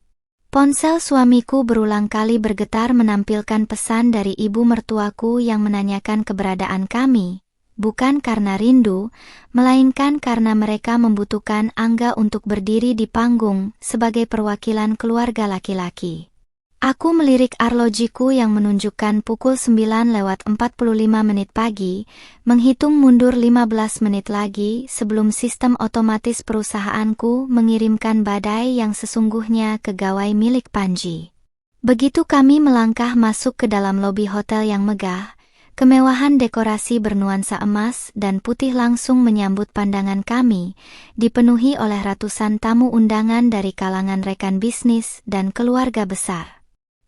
Ponsel suamiku berulang kali bergetar menampilkan pesan dari ibu mertuaku yang menanyakan keberadaan kami, bukan karena rindu, melainkan karena mereka membutuhkan Angga untuk berdiri di panggung sebagai perwakilan keluarga laki-laki. Aku melirik arlojiku yang menunjukkan pukul 9:45 pagi, menghitung mundur 15 menit lagi sebelum sistem otomatis perusahaanku mengirimkan badai yang sesungguhnya ke gawai milik Panji. Begitu kami melangkah masuk ke dalam lobi hotel yang megah, kemewahan dekorasi bernuansa emas dan putih langsung menyambut pandangan kami, dipenuhi oleh ratusan tamu undangan dari kalangan rekan bisnis dan keluarga besar.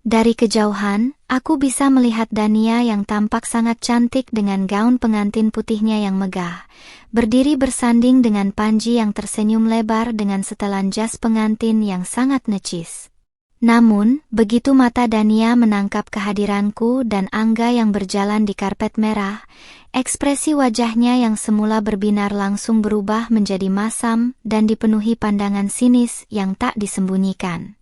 Dari kejauhan, aku bisa melihat Dania yang tampak sangat cantik dengan gaun pengantin putihnya yang megah, berdiri bersanding dengan Panji yang tersenyum lebar dengan setelan jas pengantin yang sangat necis. Namun, begitu mata Dania menangkap kehadiranku dan Angga yang berjalan di karpet merah, ekspresi wajahnya yang semula berbinar langsung berubah menjadi masam dan dipenuhi pandangan sinis yang tak disembunyikan.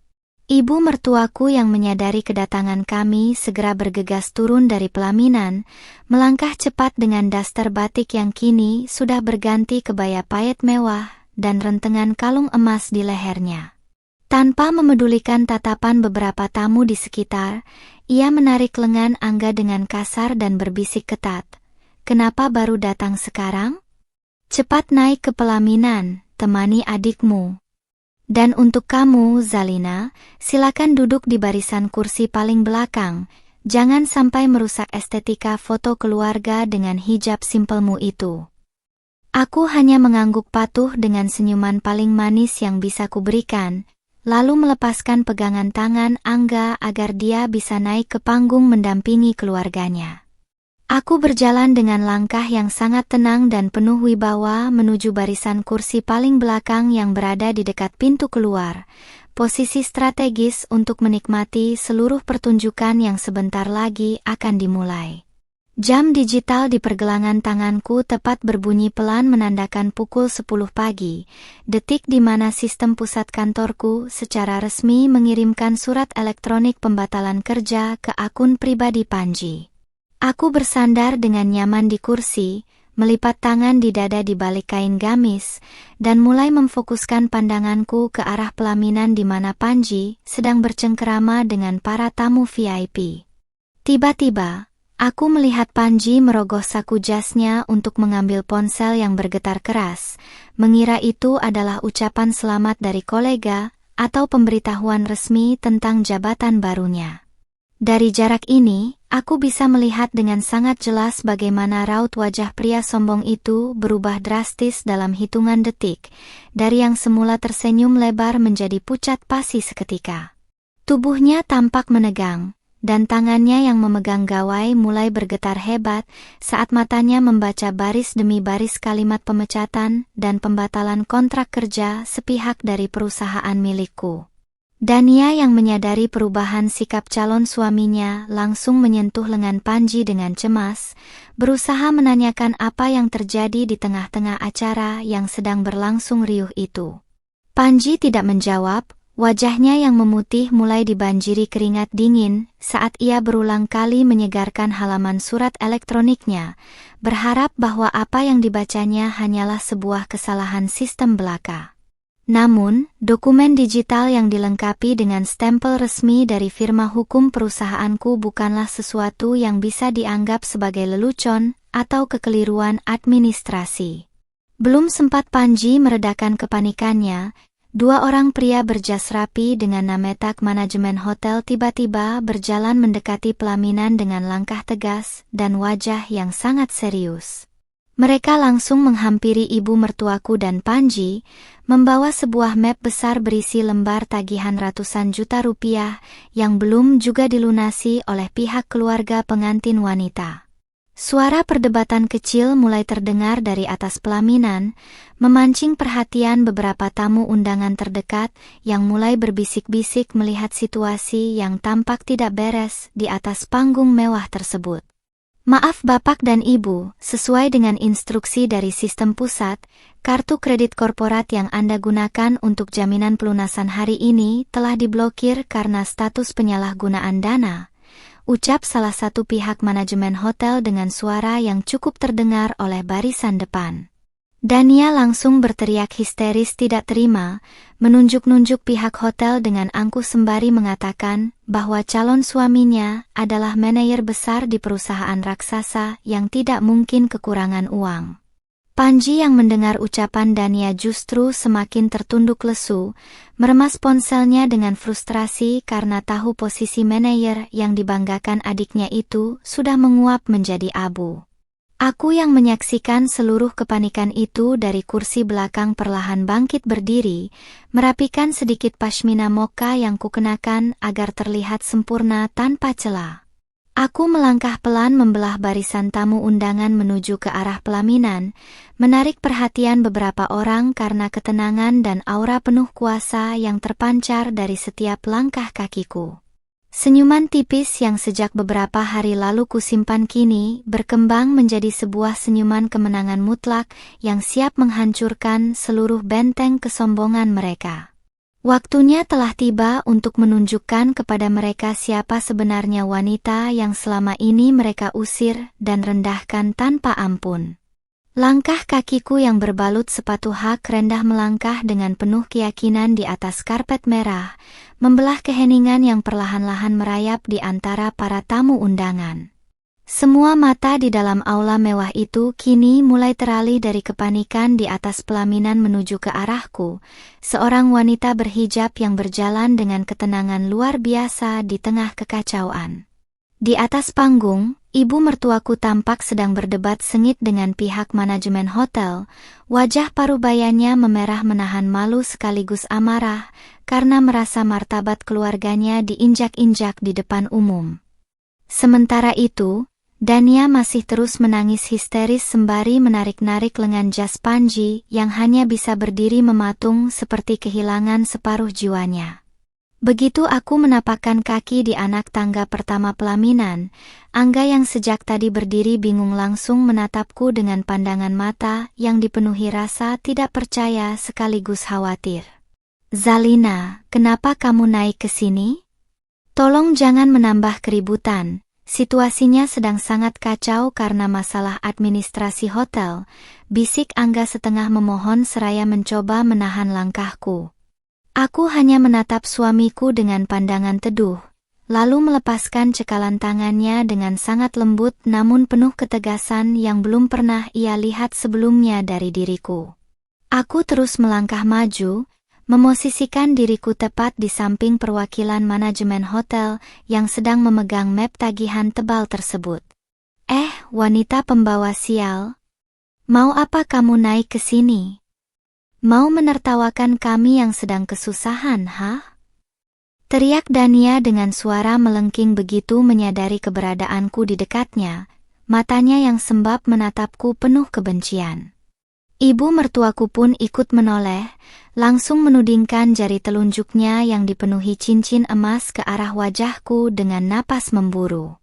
Ibu mertuaku yang menyadari kedatangan kami segera bergegas turun dari pelaminan, melangkah cepat dengan daster batik yang kini sudah berganti kebaya payet mewah dan rentengan kalung emas di lehernya. Tanpa memedulikan tatapan beberapa tamu di sekitar, ia menarik lengan Angga dengan kasar dan berbisik ketat. "Kenapa baru datang sekarang? Cepat naik ke pelaminan, temani adikmu. Dan untuk kamu, Zalina, silakan duduk di barisan kursi paling belakang. Jangan sampai merusak estetika foto keluarga dengan hijab simpelmu itu." Aku hanya mengangguk patuh dengan senyuman paling manis yang bisa kuberikan, lalu melepaskan pegangan tangan Angga agar dia bisa naik ke panggung mendampingi keluarganya. Aku berjalan dengan langkah yang sangat tenang dan penuh wibawa menuju barisan kursi paling belakang yang berada di dekat pintu keluar, posisi strategis untuk menikmati seluruh pertunjukan yang sebentar lagi akan dimulai. Jam digital di pergelangan tanganku tepat berbunyi pelan menandakan pukul 10 pagi, detik di mana sistem pusat kantorku secara resmi mengirimkan surat elektronik pembatalan kerja ke akun pribadi Panji. Aku bersandar dengan nyaman di kursi, melipat tangan di dada di balik kain gamis, dan mulai memfokuskan pandanganku ke arah pelaminan di mana Panji sedang bercengkerama dengan para tamu VIP. Tiba-tiba, aku melihat Panji merogoh saku jasnya untuk mengambil ponsel yang bergetar keras, mengira itu adalah ucapan selamat dari kolega atau pemberitahuan resmi tentang jabatan barunya. Dari jarak ini, aku bisa melihat dengan sangat jelas bagaimana raut wajah pria sombong itu berubah drastis dalam hitungan detik, dari yang semula tersenyum lebar menjadi pucat pasi seketika. Tubuhnya tampak menegang, dan tangannya yang memegang gawai mulai bergetar hebat saat matanya membaca baris demi baris kalimat pemecatan dan pembatalan kontrak kerja sepihak dari perusahaan milikku. Dania yang menyadari perubahan sikap calon suaminya langsung menyentuh lengan Panji dengan cemas, berusaha menanyakan apa yang terjadi di tengah-tengah acara yang sedang berlangsung riuh itu. Panji tidak menjawab, wajahnya yang memutih mulai dibanjiri keringat dingin saat ia berulang kali menyegarkan halaman surat elektroniknya, berharap bahwa apa yang dibacanya hanyalah sebuah kesalahan sistem belaka. Namun, dokumen digital yang dilengkapi dengan stempel resmi dari firma hukum perusahaanku bukanlah sesuatu yang bisa dianggap sebagai lelucon atau kekeliruan administrasi. Belum sempat Panji meredakan kepanikannya, dua orang pria berjas rapi dengan nametak manajemen hotel tiba-tiba berjalan mendekati pelaminan dengan langkah tegas dan wajah yang sangat serius. Mereka langsung menghampiri ibu mertuaku dan Panji, membawa sebuah map besar berisi lembar tagihan ratusan juta rupiah yang belum juga dilunasi oleh pihak keluarga pengantin wanita. Suara perdebatan kecil mulai terdengar dari atas pelaminan, memancing perhatian beberapa tamu undangan terdekat yang mulai berbisik-bisik melihat situasi yang tampak tidak beres di atas panggung mewah tersebut. Maaf Bapak dan Ibu, sesuai dengan instruksi dari sistem pusat, kartu kredit korporat yang Anda gunakan untuk jaminan pelunasan hari ini telah diblokir karena status penyalahgunaan dana, ucap salah satu pihak manajemen hotel dengan suara yang cukup terdengar oleh barisan depan. Dania langsung berteriak histeris tidak terima, menunjuk-nunjuk pihak hotel dengan angkuh sembari mengatakan bahwa calon suaminya adalah manajer besar di perusahaan raksasa yang tidak mungkin kekurangan uang. Panji yang mendengar ucapan Dania justru semakin tertunduk lesu, meremas ponselnya dengan frustrasi karena tahu posisi manajer yang dibanggakan adiknya itu sudah menguap menjadi abu. Aku yang menyaksikan seluruh kepanikan itu dari kursi belakang perlahan bangkit berdiri, merapikan sedikit pashmina mocha yang kukenakan agar terlihat sempurna tanpa celah. Aku melangkah pelan membelah barisan tamu undangan menuju ke arah pelaminan, menarik perhatian beberapa orang karena ketenangan dan aura penuh kuasa yang terpancar dari setiap langkah kakiku. Senyuman tipis yang sejak beberapa hari lalu kusimpan kini berkembang menjadi sebuah senyuman kemenangan mutlak yang siap menghancurkan seluruh benteng kesombongan mereka. Waktunya telah tiba untuk menunjukkan kepada mereka siapa sebenarnya wanita yang selama ini mereka usir dan rendahkan tanpa ampun. Langkah kakiku yang berbalut sepatu hak rendah melangkah dengan penuh keyakinan di atas karpet merah, membelah keheningan yang perlahan-lahan merayap di antara para tamu undangan. Semua mata di dalam aula mewah itu kini mulai teralih dari kepanikan di atas pelaminan menuju ke arahku, seorang wanita berhijab yang berjalan dengan ketenangan luar biasa di tengah kekacauan. Di atas panggung, ibu mertuaku tampak sedang berdebat sengit dengan pihak manajemen hotel, wajah parubayanya memerah menahan malu sekaligus amarah, karena merasa martabat keluarganya diinjak-injak di depan umum. Sementara itu, Dania masih terus menangis histeris sembari menarik-narik lengan jas Panji yang hanya bisa berdiri mematung seperti kehilangan separuh jiwanya. Begitu aku menapakkan kaki di anak tangga pertama pelaminan, Angga yang sejak tadi berdiri bingung langsung menatapku dengan pandangan mata yang dipenuhi rasa tidak percaya sekaligus khawatir. "Zalina, kenapa kamu naik ke sini? Tolong jangan menambah keributan. Situasinya sedang sangat kacau karena masalah administrasi hotel," bisik Angga setengah memohon seraya mencoba menahan langkahku. Aku hanya menatap suamiku dengan pandangan teduh, lalu melepaskan cekalan tangannya dengan sangat lembut namun penuh ketegasan yang belum pernah ia lihat sebelumnya dari diriku. Aku terus melangkah maju, memosisikan diriku tepat di samping perwakilan manajemen hotel yang sedang memegang map tagihan tebal tersebut. Wanita pembawa sial, mau apa kamu naik ke sini? Mau menertawakan kami yang sedang kesusahan, ha? Teriak Dania dengan suara melengking begitu menyadari keberadaanku di dekatnya, matanya yang sembab menatapku penuh kebencian. Ibu mertuaku pun ikut menoleh, langsung menudingkan jari telunjuknya yang dipenuhi cincin emas ke arah wajahku dengan napas memburu.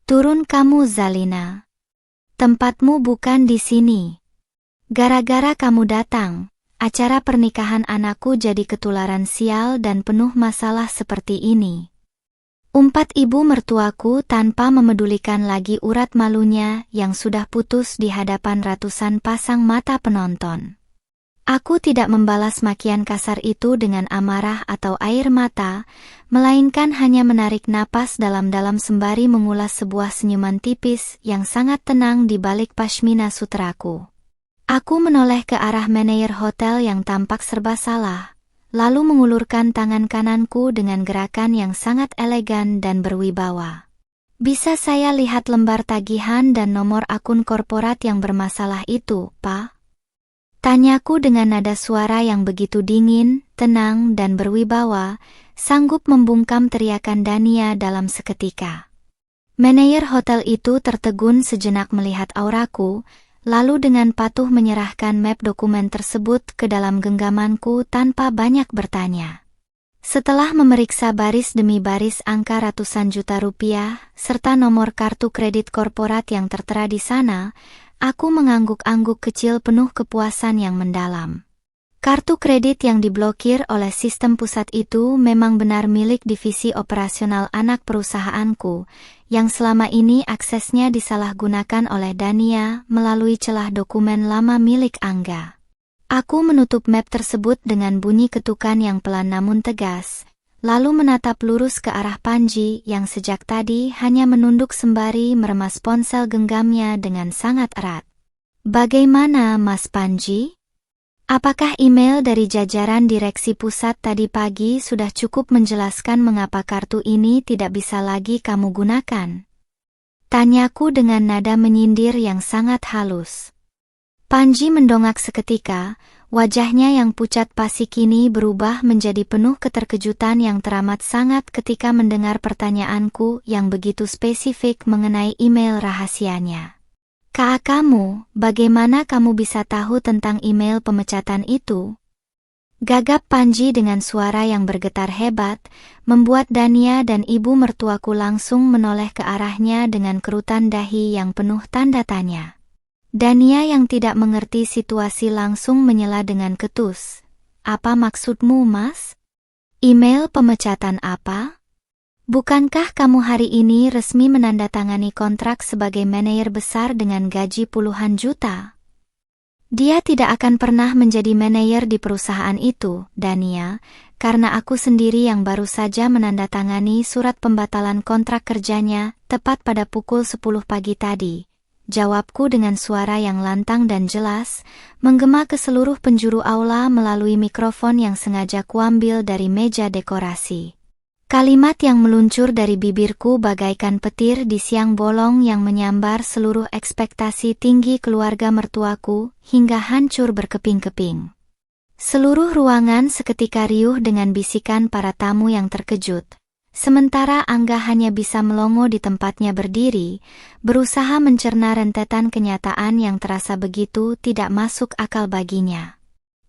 "Turun kamu, Zalina. Tempatmu bukan di sini. Gara-gara kamu datang, acara pernikahan anakku jadi ketularan sial dan penuh masalah seperti ini," umpat ibu mertuaku tanpa memedulikan lagi urat malunya yang sudah putus di hadapan ratusan pasang mata penonton. Aku tidak membalas makian kasar itu dengan amarah atau air mata, melainkan hanya menarik napas dalam-dalam sembari mengulas sebuah senyuman tipis yang sangat tenang di balik pashmina suteraku. Aku menoleh ke arah manajer hotel yang tampak serba salah, lalu mengulurkan tangan kananku dengan gerakan yang sangat elegan dan berwibawa. "Bisa saya lihat lembar tagihan dan nomor akun korporat yang bermasalah itu, Pak?" tanyaku dengan nada suara yang begitu dingin, tenang dan berwibawa, sanggup membungkam teriakan Dania dalam seketika. Manajer hotel itu tertegun sejenak melihat auraku, lalu dengan patuh menyerahkan map dokumen tersebut ke dalam genggamanku tanpa banyak bertanya. Setelah memeriksa baris demi baris angka ratusan juta rupiah, serta nomor kartu kredit korporat yang tertera di sana, aku mengangguk-angguk kecil penuh kepuasan yang mendalam. Kartu kredit yang diblokir oleh sistem pusat itu memang benar milik divisi operasional anak perusahaanku, yang selama ini aksesnya disalahgunakan oleh Dania melalui celah dokumen lama milik Angga. Aku menutup map tersebut dengan bunyi ketukan yang pelan namun tegas, lalu menatap lurus ke arah Panji yang sejak tadi hanya menunduk sembari meremas ponsel genggamnya dengan sangat erat. "Bagaimana, Mas Panji? Apakah email dari jajaran direksi pusat tadi pagi sudah cukup menjelaskan mengapa kartu ini tidak bisa lagi kamu gunakan?" tanyaku dengan nada menyindir yang sangat halus. Panji mendongak seketika, wajahnya yang pucat pasi kini berubah menjadi penuh keterkejutan yang teramat sangat ketika mendengar pertanyaanku yang begitu spesifik mengenai email rahasianya. "Kamu, bagaimana kamu bisa tahu tentang email pemecatan itu?" gagap Panji dengan suara yang bergetar hebat, membuat Dania dan ibu mertuaku langsung menoleh ke arahnya dengan kerutan dahi yang penuh tanda tanya. Dania yang tidak mengerti situasi langsung menyela dengan ketus. "Apa maksudmu, Mas? Email pemecatan apa? Bukankah kamu hari ini resmi menandatangani kontrak sebagai manajer besar dengan gaji puluhan juta?" "Dia tidak akan pernah menjadi manajer di perusahaan itu, Dania, karena aku sendiri yang baru saja menandatangani surat pembatalan kontrak kerjanya tepat pada pukul 10 pagi tadi," jawabku dengan suara yang lantang dan jelas, menggema ke seluruh penjuru aula melalui mikrofon yang sengaja kuambil dari meja dekorasi. Kalimat yang meluncur dari bibirku bagaikan petir di siang bolong yang menyambar seluruh ekspektasi tinggi keluarga mertuaku hingga hancur berkeping-keping. Seluruh ruangan seketika riuh dengan bisikan para tamu yang terkejut. Sementara Angga hanya bisa melongo di tempatnya berdiri, berusaha mencerna rentetan kenyataan yang terasa begitu tidak masuk akal baginya.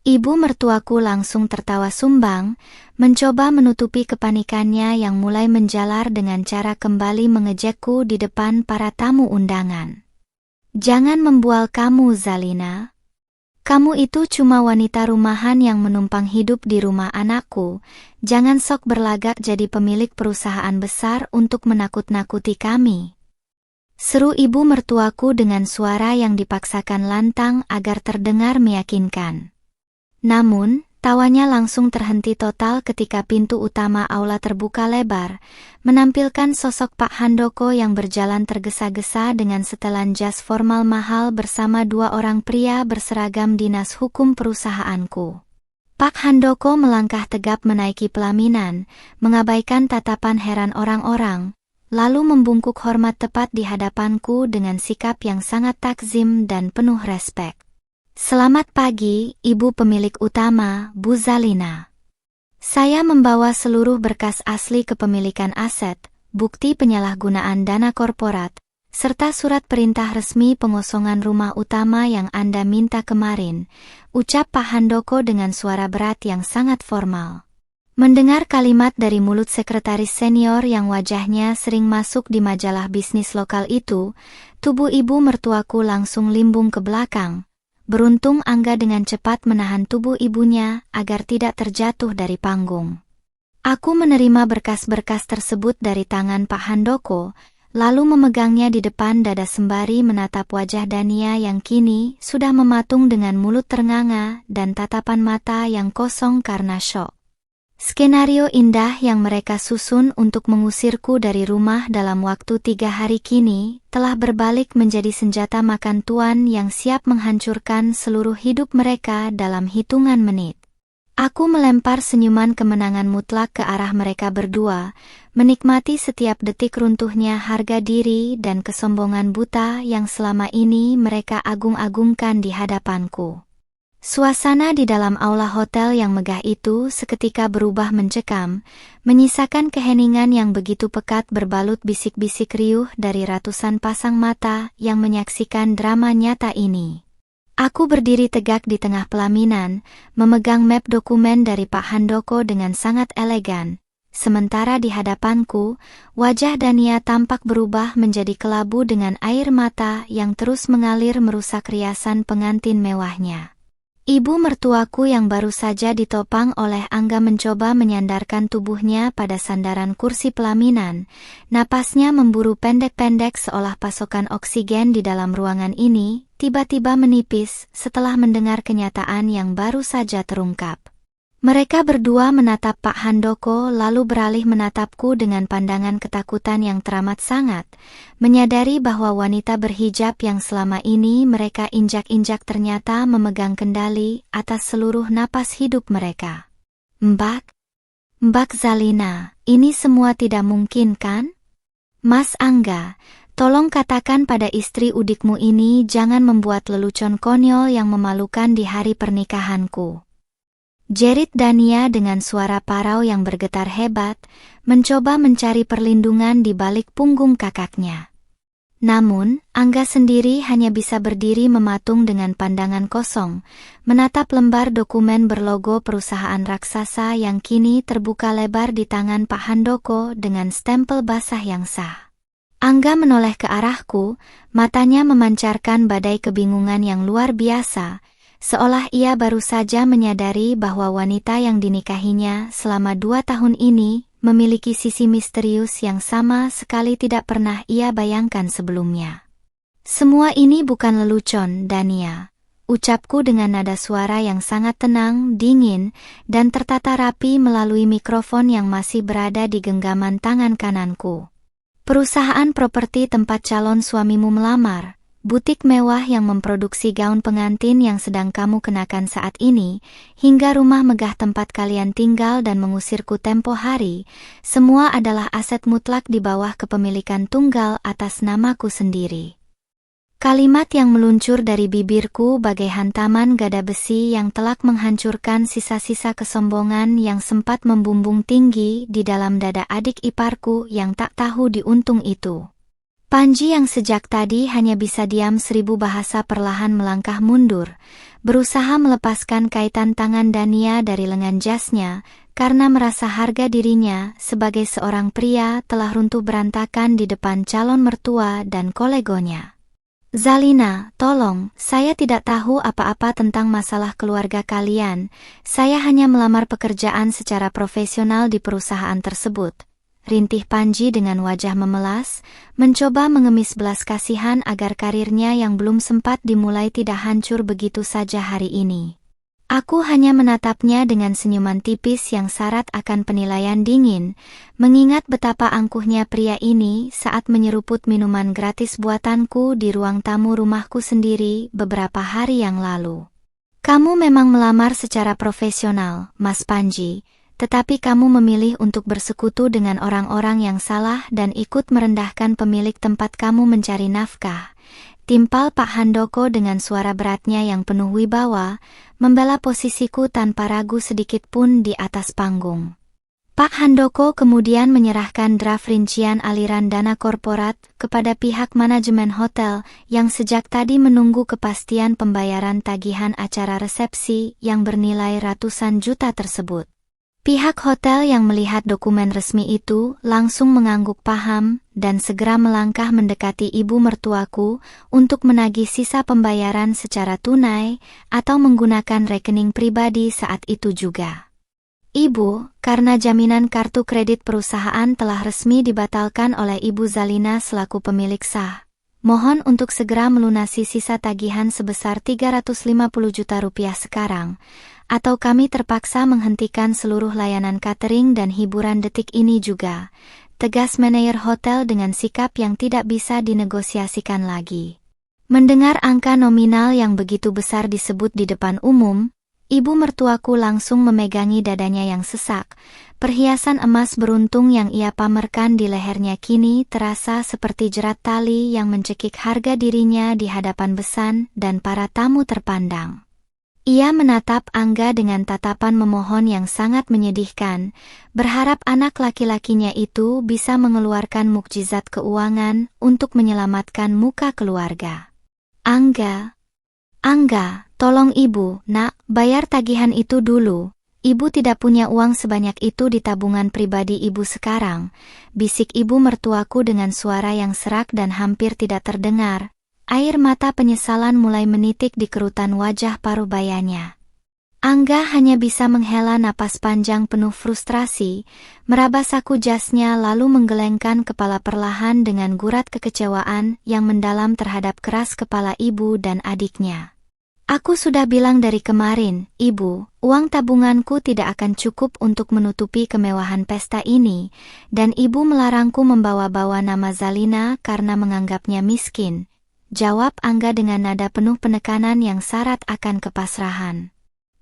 Ibu mertuaku langsung tertawa sumbang, mencoba menutupi kepanikannya yang mulai menjalar dengan cara kembali mengejekku di depan para tamu undangan. Jangan membual kamu, Zalina. Kamu itu cuma wanita rumahan yang menumpang hidup di rumah anakku. Jangan sok berlagak jadi pemilik perusahaan besar untuk menakut-nakuti kami. Seru ibu mertuaku dengan suara yang dipaksakan lantang agar terdengar meyakinkan. Namun, tawanya langsung terhenti total ketika pintu utama aula terbuka lebar, menampilkan sosok Pak Handoko yang berjalan tergesa-gesa dengan setelan jas formal mahal bersama dua orang pria berseragam dinas hukum perusahaanku. Pak Handoko melangkah tegap menaiki pelaminan, mengabaikan tatapan heran orang-orang, lalu membungkuk hormat tepat di hadapanku dengan sikap yang sangat takzim dan penuh respek. Selamat pagi, Ibu pemilik utama, Bu Zalina. Saya membawa seluruh berkas asli kepemilikan aset, bukti penyalahgunaan dana korporat, serta surat perintah resmi pengosongan rumah utama yang Anda minta kemarin, ucap Pak Handoko dengan suara berat yang sangat formal. Mendengar kalimat dari mulut sekretaris senior yang wajahnya sering masuk di majalah bisnis lokal itu, tubuh ibu mertuaku langsung limbung ke belakang. Beruntung Angga dengan cepat menahan tubuh ibunya agar tidak terjatuh dari panggung. Aku menerima berkas-berkas tersebut dari tangan Pak Handoko, lalu memegangnya di depan dada sembari menatap wajah Dania yang kini sudah mematung dengan mulut ternganga dan tatapan mata yang kosong karena syok. Skenario indah yang mereka susun untuk mengusirku dari rumah dalam waktu 3 hari kini telah berbalik menjadi senjata makan tuan yang siap menghancurkan seluruh hidup mereka dalam hitungan menit. Aku melempar senyuman kemenangan mutlak ke arah mereka berdua, menikmati setiap detik runtuhnya harga diri dan kesombongan buta yang selama ini mereka agung-agungkan di hadapanku. Suasana di dalam aula hotel yang megah itu seketika berubah mencekam, menyisakan keheningan yang begitu pekat berbalut bisik-bisik riuh dari ratusan pasang mata yang menyaksikan drama nyata ini. Aku berdiri tegak di tengah pelaminan, memegang map dokumen dari Pak Handoko dengan sangat elegan. Sementara di hadapanku, wajah Dania tampak berubah menjadi kelabu dengan air mata yang terus mengalir merusak riasan pengantin mewahnya. Ibu mertuaku yang baru saja ditopang oleh Angga mencoba menyandarkan tubuhnya pada sandaran kursi pelaminan. Napasnya memburu pendek-pendek seolah pasokan oksigen di dalam ruangan ini tiba-tiba menipis setelah mendengar kenyataan yang baru saja terungkap. Mereka berdua menatap Pak Handoko lalu beralih menatapku dengan pandangan ketakutan yang teramat sangat, menyadari bahwa wanita berhijab yang selama ini mereka injak-injak ternyata memegang kendali atas seluruh napas hidup mereka. Mbak Zalina, ini semua tidak mungkin kan? Mas Angga, tolong katakan pada istri udikmu ini jangan membuat lelucon konyol yang memalukan di hari pernikahanku. Jerit Dania dengan suara parau yang bergetar hebat, mencoba mencari perlindungan di balik punggung kakaknya. Namun, Angga sendiri hanya bisa berdiri mematung dengan pandangan kosong, menatap lembar dokumen berlogo perusahaan raksasa yang kini terbuka lebar di tangan Pak Handoko dengan stempel basah yang sah. Angga menoleh ke arahku, matanya memancarkan badai kebingungan yang luar biasa, seolah ia baru saja menyadari bahwa wanita yang dinikahinya selama 2 tahun ini memiliki sisi misterius yang sama sekali tidak pernah ia bayangkan sebelumnya. Semua ini bukan lelucon, Dania, ucapku dengan nada suara yang sangat tenang, dingin, dan tertata rapi melalui mikrofon yang masih berada di genggaman tangan kananku. Perusahaan properti tempat calon suamimu melamar, butik mewah yang memproduksi gaun pengantin yang sedang kamu kenakan saat ini, hingga rumah megah tempat kalian tinggal dan mengusirku tempo hari, semua adalah aset mutlak di bawah kepemilikan tunggal atas namaku sendiri. Kalimat yang meluncur dari bibirku bagai hantaman gada besi yang telak menghancurkan sisa-sisa kesombongan yang sempat membumbung tinggi di dalam dada adik iparku yang tak tahu diuntung itu. Panji yang sejak tadi hanya bisa diam 1000 bahasa perlahan melangkah mundur, berusaha melepaskan kaitan tangan Dania dari lengan jasnya, karena merasa harga dirinya sebagai seorang pria telah runtuh berantakan di depan calon mertua dan kolegonya. Zalina, tolong, saya tidak tahu apa-apa tentang masalah keluarga kalian, saya hanya melamar pekerjaan secara profesional di perusahaan tersebut. Rintih Panji dengan wajah memelas, mencoba mengemis belas kasihan agar karirnya yang belum sempat dimulai tidak hancur begitu saja hari ini. Aku hanya menatapnya dengan senyuman tipis yang syarat akan penilaian dingin, mengingat betapa angkuhnya pria ini saat menyeruput minuman gratis buatanku di ruang tamu rumahku sendiri beberapa hari yang lalu. Kamu memang melamar secara profesional, Mas Panji, tetapi kamu memilih untuk bersekutu dengan orang-orang yang salah dan ikut merendahkan pemilik tempat kamu mencari nafkah. Timpal Pak Handoko dengan suara beratnya yang penuh wibawa, membela posisiku tanpa ragu sedikit pun di atas panggung. Pak Handoko kemudian menyerahkan draft rincian aliran dana korporat kepada pihak manajemen hotel yang sejak tadi menunggu kepastian pembayaran tagihan acara resepsi yang bernilai ratusan juta tersebut. Pihak hotel yang melihat dokumen resmi itu langsung mengangguk paham dan segera melangkah mendekati ibu mertuaku untuk menagih sisa pembayaran secara tunai atau menggunakan rekening pribadi saat itu juga. Ibu, karena jaminan kartu kredit perusahaan telah resmi dibatalkan oleh Ibu Zalina selaku pemilik sah, mohon untuk segera melunasi sisa tagihan sebesar 350 juta rupiah sekarang, atau kami terpaksa menghentikan seluruh layanan catering dan hiburan detik ini juga, tegas manajer hotel dengan sikap yang tidak bisa dinegosiasikan lagi. Mendengar angka nominal yang begitu besar disebut di depan umum, ibu mertuaku langsung memegangi dadanya yang sesak. Perhiasan emas beruntung yang ia pamerkan di lehernya kini terasa seperti jerat tali yang mencekik harga dirinya di hadapan besan dan para tamu terpandang. Ia menatap Angga dengan tatapan memohon yang sangat menyedihkan, berharap anak laki-lakinya itu bisa mengeluarkan mukjizat keuangan untuk menyelamatkan muka keluarga. Angga, tolong ibu, nak, bayar tagihan itu dulu. Ibu tidak punya uang sebanyak itu di tabungan pribadi ibu sekarang, bisik ibu mertuaku dengan suara yang serak dan hampir tidak terdengar. Air mata penyesalan mulai menitik di kerutan wajah parubayanya. Angga hanya bisa menghela napas panjang penuh frustrasi, meraba saku jasnya lalu menggelengkan kepala perlahan dengan gurat kekecewaan yang mendalam terhadap keras kepala ibu dan adiknya. Aku sudah bilang dari kemarin, ibu, uang tabunganku tidak akan cukup untuk menutupi kemewahan pesta ini, dan ibu melarangku membawa-bawa nama Zalina karena menganggapnya miskin. Jawab Angga dengan nada penuh penekanan yang syarat akan kepasrahan.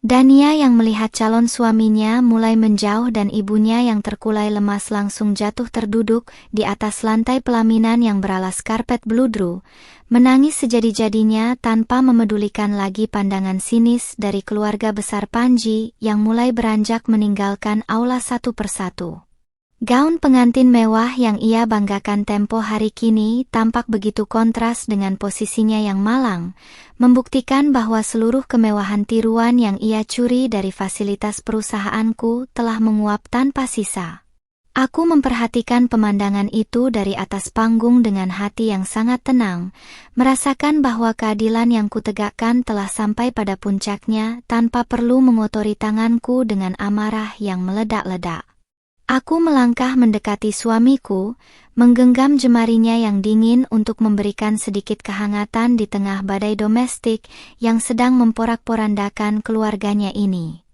Dania yang melihat calon suaminya mulai menjauh dan ibunya yang terkulai lemas langsung jatuh terduduk di atas lantai pelaminan yang beralas karpet bludru, menangis sejadi-jadinya tanpa memedulikan lagi pandangan sinis dari keluarga besar Panji yang mulai beranjak meninggalkan aula satu persatu. Gaun pengantin mewah yang ia banggakan tempo hari kini tampak begitu kontras dengan posisinya yang malang, membuktikan bahwa seluruh kemewahan tiruan yang ia curi dari fasilitas perusahaanku telah menguap tanpa sisa. Aku memperhatikan pemandangan itu dari atas panggung dengan hati yang sangat tenang, merasakan bahwa keadilan yang kutegakkan telah sampai pada puncaknya tanpa perlu mengotori tanganku dengan amarah yang meledak-ledak. Aku melangkah mendekati suamiku, menggenggam jemarinya yang dingin untuk memberikan sedikit kehangatan di tengah badai domestik yang sedang memporak-porandakan keluarganya ini.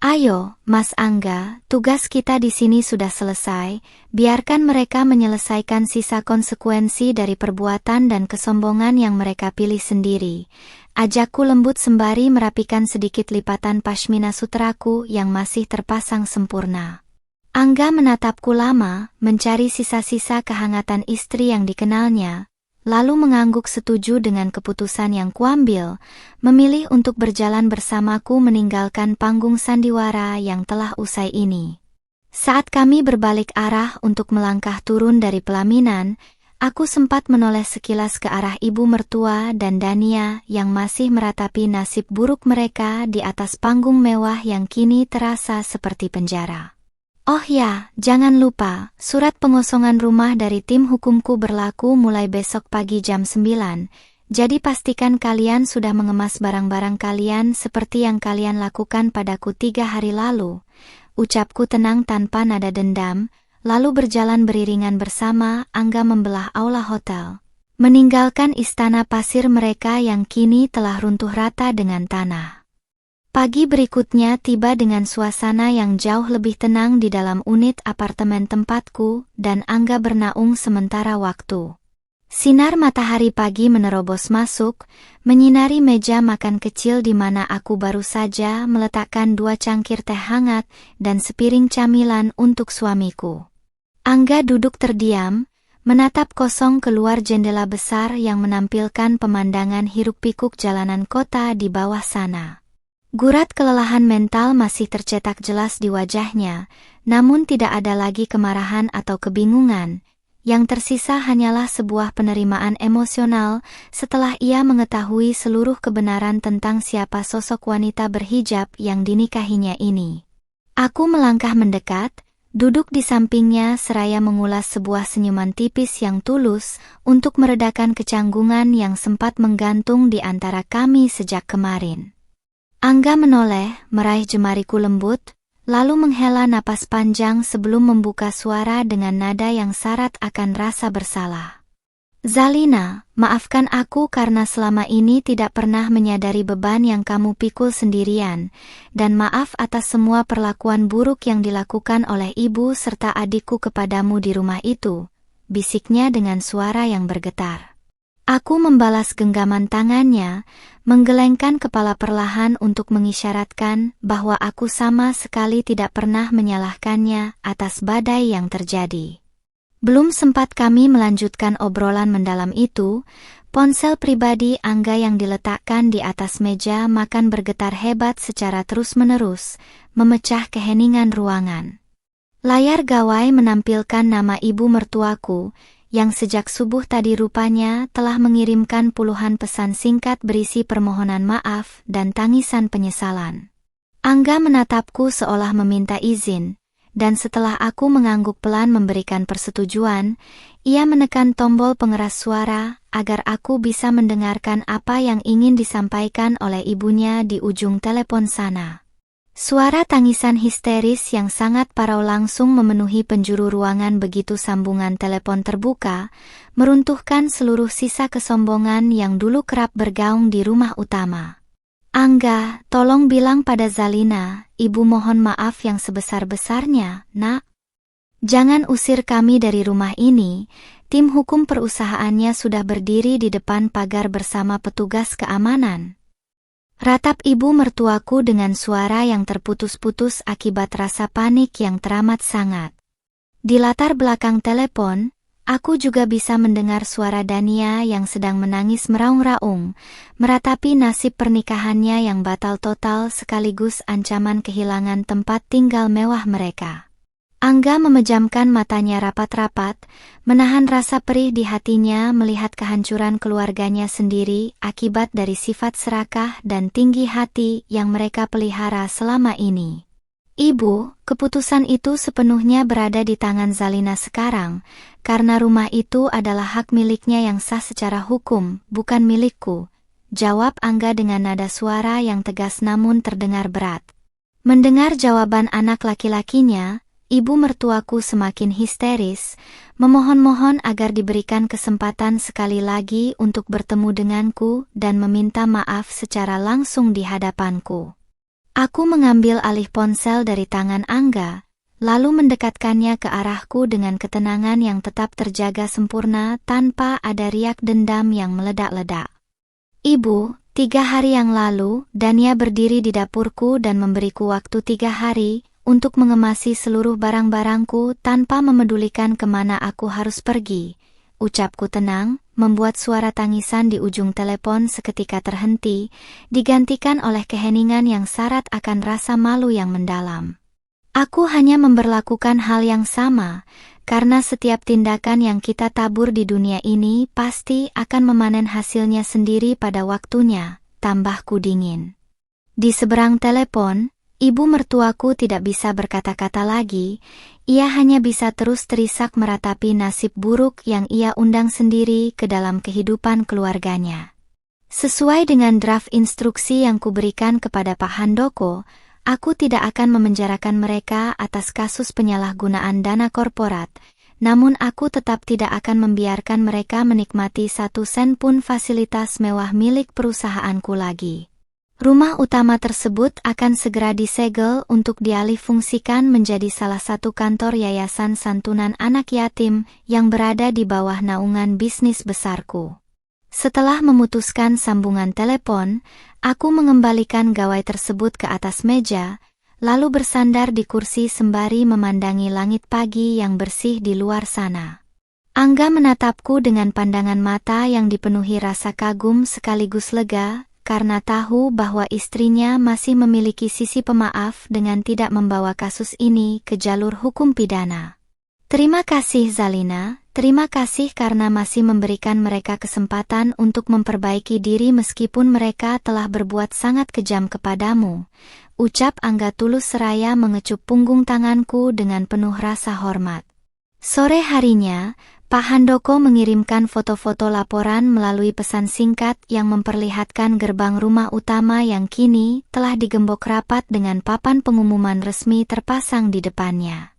Ayo, Mas Angga, tugas kita di sini sudah selesai, biarkan mereka menyelesaikan sisa konsekuensi dari perbuatan dan kesombongan yang mereka pilih sendiri. Ajakku lembut sembari merapikan sedikit lipatan pashmina sutraku yang masih terpasang sempurna. Angga menatapku lama, mencari sisa-sisa kehangatan istri yang dikenalnya, lalu mengangguk setuju dengan keputusan yang kuambil, memilih untuk berjalan bersamaku meninggalkan panggung sandiwara yang telah usai ini. Saat kami berbalik arah untuk melangkah turun dari pelaminan, Aku sempat menoleh sekilas ke arah ibu mertua dan Dania yang masih meratapi nasib buruk mereka di atas panggung mewah yang kini terasa seperti penjara. Oh ya, jangan lupa, surat pengosongan rumah dari tim hukumku berlaku mulai besok pagi jam 9, jadi pastikan kalian sudah mengemas barang-barang kalian seperti yang kalian lakukan padaku 3 hari lalu. Ucapku tenang tanpa nada dendam. Lalu berjalan beriringan bersama Angga membelah aula hotel, meninggalkan istana pasir mereka yang kini telah runtuh rata dengan tanah. Pagi berikutnya tiba dengan suasana yang jauh lebih tenang di dalam unit apartemen tempatku dan Angga bernaung sementara waktu. Sinar matahari pagi menerobos masuk, menyinari meja makan kecil di mana aku baru saja meletakkan 2 cangkir teh hangat dan sepiring camilan untuk suamiku. Angga duduk terdiam, menatap kosong keluar jendela besar yang menampilkan pemandangan hiruk-pikuk jalanan kota di bawah sana. Gurat kelelahan mental masih tercetak jelas di wajahnya, namun tidak ada lagi kemarahan atau kebingungan. Yang tersisa hanyalah sebuah penerimaan emosional setelah ia mengetahui seluruh kebenaran tentang siapa sosok wanita berhijab yang dinikahinya ini. Aku melangkah mendekat, duduk di sampingnya seraya mengulas sebuah senyuman tipis yang tulus untuk meredakan kecanggungan yang sempat menggantung di antara kami sejak kemarin. Angga menoleh, meraih jemariku lembut, lalu menghela napas panjang sebelum membuka suara dengan nada yang syarat akan rasa bersalah. Zalina, maafkan aku karena selama ini tidak pernah menyadari beban yang kamu pikul sendirian, dan maaf atas semua perlakuan buruk yang dilakukan oleh ibu serta adikku kepadamu di rumah itu, bisiknya dengan suara yang bergetar. Aku membalas genggaman tangannya, menggelengkan kepala perlahan untuk mengisyaratkan bahwa aku sama sekali tidak pernah menyalahkannya atas badai yang terjadi. Belum sempat kami melanjutkan obrolan mendalam itu, ponsel pribadi Angga yang diletakkan di atas meja makan bergetar hebat secara terus-menerus, memecah keheningan ruangan. Layar gawai menampilkan nama ibu mertuaku, yang sejak subuh tadi rupanya telah mengirimkan puluhan pesan singkat berisi permohonan maaf dan tangisan penyesalan. Angga menatapku seolah meminta izin, dan setelah aku mengangguk pelan memberikan persetujuan, ia menekan tombol pengeras suara agar aku bisa mendengarkan apa yang ingin disampaikan oleh ibunya di ujung telepon sana. Suara tangisan histeris yang sangat parau langsung memenuhi penjuru ruangan begitu sambungan telepon terbuka, meruntuhkan seluruh sisa kesombongan yang dulu kerap bergaung di rumah utama. Angga, tolong bilang pada Zalina, ibu mohon maaf yang sebesar-besarnya, nak. Jangan usir kami dari rumah ini, tim hukum perusahaannya sudah berdiri di depan pagar bersama petugas keamanan. Ratap ibu mertuaku dengan suara yang terputus-putus akibat rasa panik yang teramat sangat. Di latar belakang telepon, aku juga bisa mendengar suara Dania yang sedang menangis meraung-raung, meratapi nasib pernikahannya yang batal total sekaligus ancaman kehilangan tempat tinggal mewah mereka. Angga memejamkan matanya rapat-rapat, menahan rasa perih di hatinya melihat kehancuran keluarganya sendiri akibat dari sifat serakah dan tinggi hati yang mereka pelihara selama ini. Ibu, keputusan itu sepenuhnya berada di tangan Zalina sekarang, karena rumah itu adalah hak miliknya yang sah secara hukum, bukan milikku, jawab Angga dengan nada suara yang tegas namun terdengar berat. Mendengar jawaban anak laki-lakinya, ibu mertuaku semakin histeris, memohon-mohon agar diberikan kesempatan sekali lagi untuk bertemu denganku dan meminta maaf secara langsung di hadapanku. Aku mengambil alih ponsel dari tangan Angga, lalu mendekatkannya ke arahku dengan ketenangan yang tetap terjaga sempurna tanpa ada riak dendam yang meledak-ledak. Ibu, 3 hari yang lalu, Dania berdiri di dapurku dan memberiku waktu 3 hari, untuk mengemasi seluruh barang-barangku tanpa memedulikan kemana aku harus pergi. Ucapku tenang, membuat suara tangisan di ujung telepon seketika terhenti, digantikan oleh keheningan yang syarat akan rasa malu yang mendalam. Aku hanya memberlakukan hal yang sama, karena setiap tindakan yang kita tabur di dunia ini pasti akan memanen hasilnya sendiri pada waktunya, tambahku dingin. Di seberang telepon, ibu mertuaku tidak bisa berkata-kata lagi, ia hanya bisa terus terisak meratapi nasib buruk yang ia undang sendiri ke dalam kehidupan keluarganya. Sesuai dengan draft instruksi yang kuberikan kepada Pak Handoko, aku tidak akan memenjarakan mereka atas kasus penyalahgunaan dana korporat, namun aku tetap tidak akan membiarkan mereka menikmati 1 sen pun fasilitas mewah milik perusahaanku lagi. Rumah utama tersebut akan segera disegel untuk dialihfungsikan menjadi salah satu kantor yayasan santunan anak yatim yang berada di bawah naungan bisnis besarku. Setelah memutuskan sambungan telepon, aku mengembalikan gawai tersebut ke atas meja, lalu bersandar di kursi sembari memandangi langit pagi yang bersih di luar sana. Angga menatapku dengan pandangan mata yang dipenuhi rasa kagum sekaligus lega, karena tahu bahwa istrinya masih memiliki sisi pemaaf dengan tidak membawa kasus ini ke jalur hukum pidana. Terima kasih Zalina, terima kasih karena masih memberikan mereka kesempatan untuk memperbaiki diri meskipun mereka telah berbuat sangat kejam kepadamu, ucap Angga tulus seraya mengecup punggung tanganku dengan penuh rasa hormat. Sore harinya, Pak Handoko mengirimkan foto-foto laporan melalui pesan singkat yang memperlihatkan gerbang rumah utama yang kini telah digembok rapat dengan papan pengumuman resmi terpasang di depannya.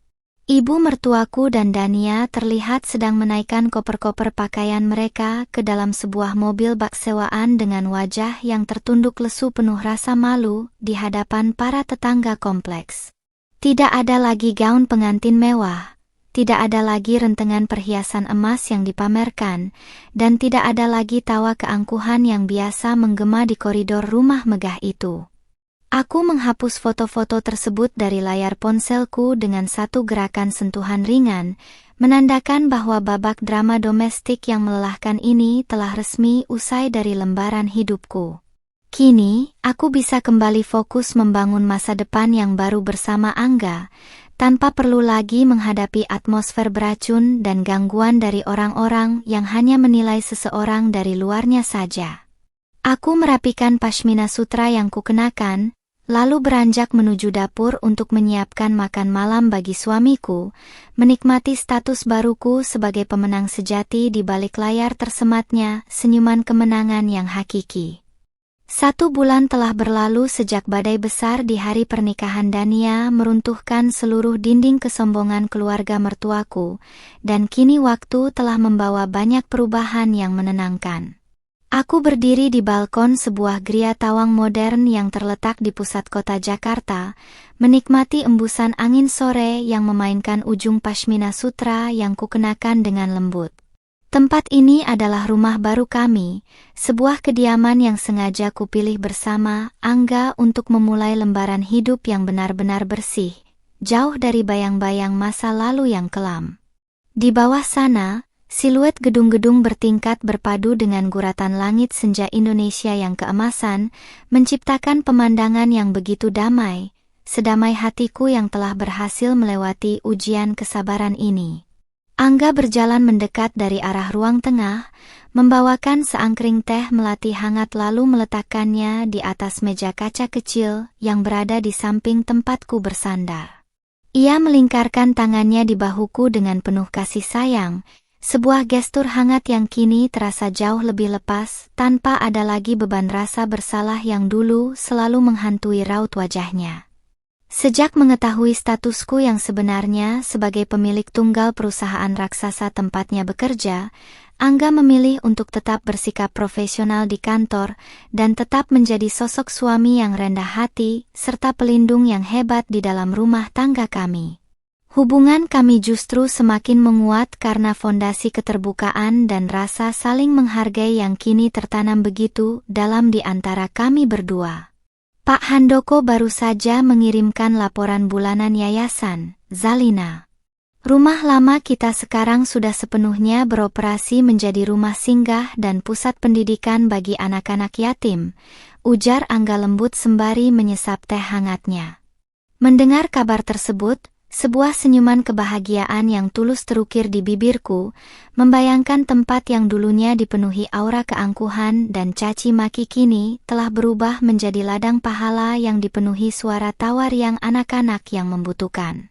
Ibu mertuaku dan Dania terlihat sedang menaikkan koper-koper pakaian mereka ke dalam sebuah mobil bak sewaan dengan wajah yang tertunduk lesu penuh rasa malu di hadapan para tetangga kompleks. Tidak ada lagi gaun pengantin mewah. Tidak ada lagi rentengan perhiasan emas yang dipamerkan, dan tidak ada lagi tawa keangkuhan yang biasa menggema di koridor rumah megah itu. Aku menghapus foto-foto tersebut dari layar ponselku dengan satu gerakan sentuhan ringan, menandakan bahwa babak drama domestik yang melelahkan ini telah resmi usai dari lembaran hidupku. Kini, aku bisa kembali fokus membangun masa depan yang baru bersama Angga, tanpa perlu lagi menghadapi atmosfer beracun dan gangguan dari orang-orang yang hanya menilai seseorang dari luarnya saja. Aku merapikan pashmina sutra yang kukenakan, lalu beranjak menuju dapur untuk menyiapkan makan malam bagi suamiku, menikmati status baruku sebagai pemenang sejati di balik layar tersematnya senyuman kemenangan yang hakiki. 1 bulan telah berlalu sejak badai besar di hari pernikahan Dania meruntuhkan seluruh dinding kesombongan keluarga mertuaku, dan kini waktu telah membawa banyak perubahan yang menenangkan. Aku berdiri di balkon sebuah gria tawang modern yang terletak di pusat kota Jakarta, menikmati embusan angin sore yang memainkan ujung pashmina sutra yang kukenakan dengan lembut. Tempat ini adalah rumah baru kami, sebuah kediaman yang sengaja kupilih bersama Angga untuk memulai lembaran hidup yang benar-benar bersih, jauh dari bayang-bayang masa lalu yang kelam. Di bawah sana, siluet gedung-gedung bertingkat berpadu dengan guratan langit senja Indonesia yang keemasan, menciptakan pemandangan yang begitu damai, sedamai hatiku yang telah berhasil melewati ujian kesabaran ini. Angga berjalan mendekat dari arah ruang tengah, membawakan seangkring teh melati hangat lalu meletakkannya di atas meja kaca kecil yang berada di samping tempatku bersandar. Ia melingkarkan tangannya di bahuku dengan penuh kasih sayang, sebuah gestur hangat yang kini terasa jauh lebih lepas tanpa ada lagi beban rasa bersalah yang dulu selalu menghantui raut wajahnya. Sejak mengetahui statusku yang sebenarnya sebagai pemilik tunggal perusahaan raksasa tempatnya bekerja, Angga memilih untuk tetap bersikap profesional di kantor dan tetap menjadi sosok suami yang rendah hati serta pelindung yang hebat di dalam rumah tangga kami. Hubungan kami justru semakin menguat karena fondasi keterbukaan dan rasa saling menghargai yang kini tertanam begitu dalam di antara kami berdua. Pak Handoko baru saja mengirimkan laporan bulanan yayasan, Zalina. Rumah lama kita sekarang sudah sepenuhnya beroperasi menjadi rumah singgah dan pusat pendidikan bagi anak-anak yatim, ujar Angga lembut sembari menyesap teh hangatnya. Mendengar kabar tersebut, Sebuah senyuman kebahagiaan yang tulus terukir di bibirku, membayangkan tempat yang dulunya dipenuhi aura keangkuhan dan caci maki kini telah berubah menjadi ladang pahala yang dipenuhi suara tawa riang anak-anak yang membutuhkan.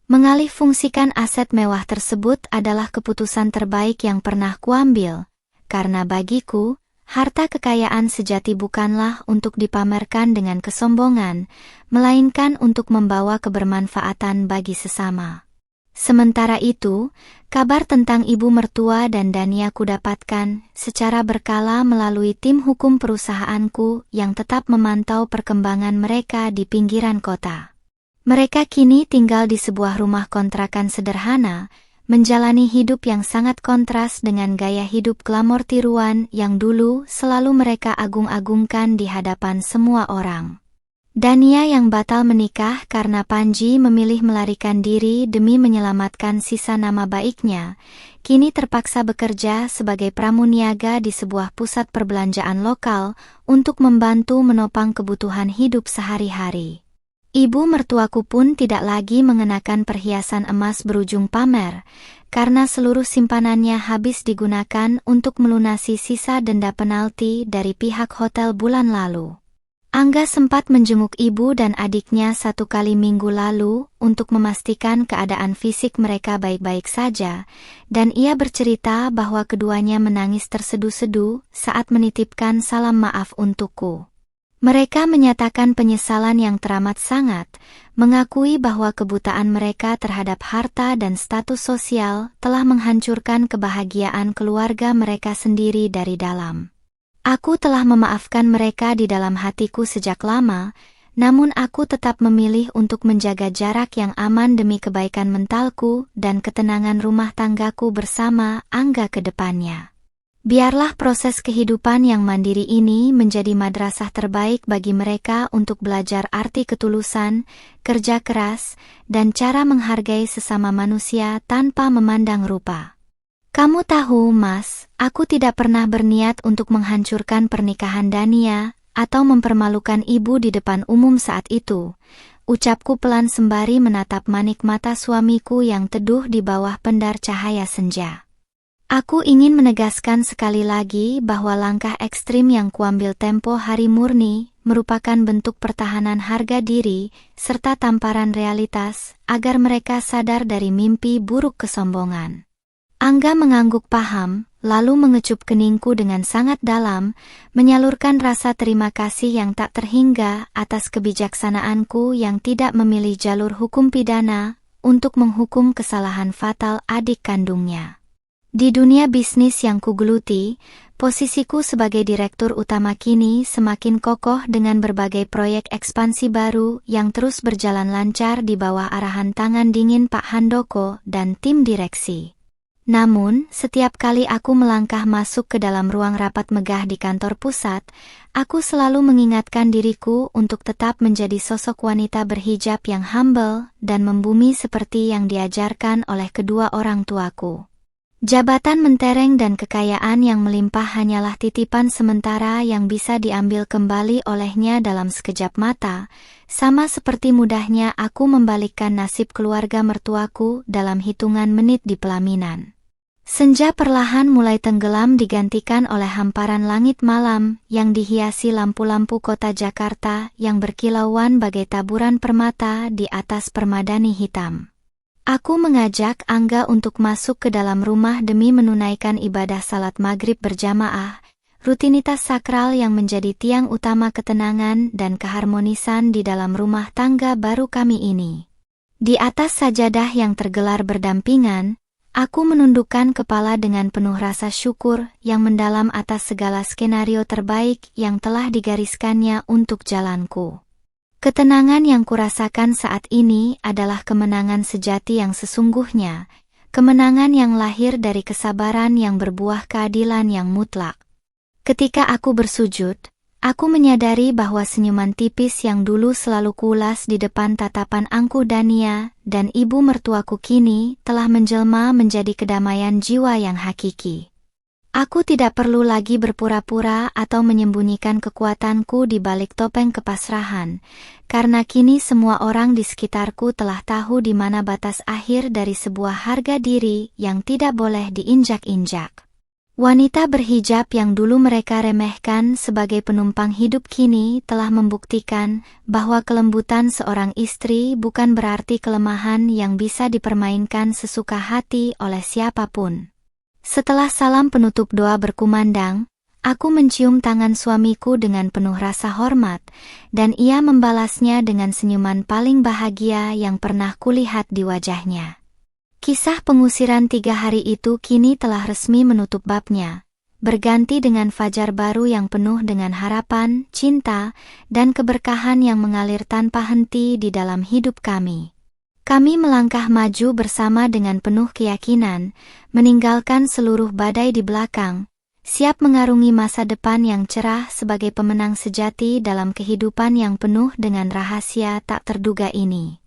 Mengalihfungsikan aset mewah tersebut adalah keputusan terbaik yang pernah kuambil, karena bagiku, harta kekayaan sejati bukanlah untuk dipamerkan dengan kesombongan, melainkan untuk membawa kebermanfaatan bagi sesama. Sementara itu, kabar tentang ibu mertua dan Dania kudapatkan secara berkala melalui tim hukum perusahaanku yang tetap memantau perkembangan mereka di pinggiran kota. Mereka kini tinggal di sebuah rumah kontrakan sederhana, menjalani hidup yang sangat kontras dengan gaya hidup glamor tiruan yang dulu selalu mereka agung-agungkan di hadapan semua orang. Dania yang batal menikah karena Panji memilih melarikan diri demi menyelamatkan sisa nama baiknya, kini terpaksa bekerja sebagai pramuniaga di sebuah pusat perbelanjaan lokal untuk membantu menopang kebutuhan hidup sehari-hari. Ibu mertuaku pun tidak lagi mengenakan perhiasan emas berujung pamer, karena seluruh simpanannya habis digunakan untuk melunasi sisa denda penalti dari pihak hotel bulan lalu. Angga sempat menjenguk ibu dan adiknya 1 kali minggu lalu untuk memastikan keadaan fisik mereka baik-baik saja, dan ia bercerita bahwa keduanya menangis terseduh-seduh saat menitipkan salam maaf untukku. Mereka menyatakan penyesalan yang teramat sangat, mengakui bahwa kebutaan mereka terhadap harta dan status sosial telah menghancurkan kebahagiaan keluarga mereka sendiri dari dalam. Aku telah memaafkan mereka di dalam hatiku sejak lama, namun aku tetap memilih untuk menjaga jarak yang aman demi kebaikan mentalku dan ketenangan rumah tanggaku bersama Angga ke depannya. Biarlah proses kehidupan yang mandiri ini menjadi madrasah terbaik bagi mereka untuk belajar arti ketulusan, kerja keras, dan cara menghargai sesama manusia tanpa memandang rupa. Kamu tahu, Mas, aku tidak pernah berniat untuk menghancurkan pernikahan Dania atau mempermalukan ibu di depan umum saat itu. Ucapku pelan sembari menatap manik mata suamiku yang teduh di bawah pendar cahaya senja. Aku ingin menegaskan sekali lagi bahwa langkah ekstrim yang kuambil tempo hari murni merupakan bentuk pertahanan harga diri serta tamparan realitas agar mereka sadar dari mimpi buruk kesombongan. Angga mengangguk paham, lalu mengecup keningku dengan sangat dalam, menyalurkan rasa terima kasih yang tak terhingga atas kebijaksanaanku yang tidak memilih jalur hukum pidana untuk menghukum kesalahan fatal adik kandungnya. Di dunia bisnis yang kugeluti, posisiku sebagai direktur utama kini semakin kokoh dengan berbagai proyek ekspansi baru yang terus berjalan lancar di bawah arahan tangan dingin Pak Handoko dan tim direksi. Namun, setiap kali aku melangkah masuk ke dalam ruang rapat megah di kantor pusat, aku selalu mengingatkan diriku untuk tetap menjadi sosok wanita berhijab yang humble dan membumi seperti yang diajarkan oleh kedua orang tuaku. Jabatan mentereng dan kekayaan yang melimpah hanyalah titipan sementara yang bisa diambil kembali olehnya dalam sekejap mata, sama seperti mudahnya aku membalikkan nasib keluarga mertuaku dalam hitungan menit di pelaminan. Senja perlahan mulai tenggelam digantikan oleh hamparan langit malam yang dihiasi lampu-lampu kota Jakarta yang berkilauan bagai taburan permata di atas permadani hitam. Aku mengajak Angga untuk masuk ke dalam rumah demi menunaikan ibadah salat maghrib berjamaah, rutinitas sakral yang menjadi tiang utama ketenangan dan keharmonisan di dalam rumah tangga baru kami ini. Di atas sajadah yang tergelar berdampingan, aku menundukkan kepala dengan penuh rasa syukur yang mendalam atas segala skenario terbaik yang telah digariskannya untuk jalanku. Ketenangan yang kurasakan saat ini adalah kemenangan sejati yang sesungguhnya, kemenangan yang lahir dari kesabaran yang berbuah keadilan yang mutlak. Ketika aku bersujud, aku menyadari bahwa senyuman tipis yang dulu selalu kuulas di depan tatapan Angku Dania dan ibu mertuaku kini telah menjelma menjadi kedamaian jiwa yang hakiki. Aku tidak perlu lagi berpura-pura atau menyembunyikan kekuatanku di balik topeng kepasrahan, karena kini semua orang di sekitarku telah tahu di mana batas akhir dari sebuah harga diri yang tidak boleh diinjak-injak. Wanita berhijab yang dulu mereka remehkan sebagai penumpang hidup kini telah membuktikan bahwa kelembutan seorang istri bukan berarti kelemahan yang bisa dipermainkan sesuka hati oleh siapapun. Setelah salam penutup doa berkumandang, aku mencium tangan suamiku dengan penuh rasa hormat, dan ia membalasnya dengan senyuman paling bahagia yang pernah kulihat di wajahnya. Kisah pengusiran 3 hari itu kini telah resmi menutup babnya, berganti dengan fajar baru yang penuh dengan harapan, cinta, dan keberkahan yang mengalir tanpa henti di dalam hidup kami. Kami melangkah maju bersama dengan penuh keyakinan, meninggalkan seluruh badai di belakang, siap mengarungi masa depan yang cerah sebagai pemenang sejati dalam kehidupan yang penuh dengan rahasia tak terduga ini.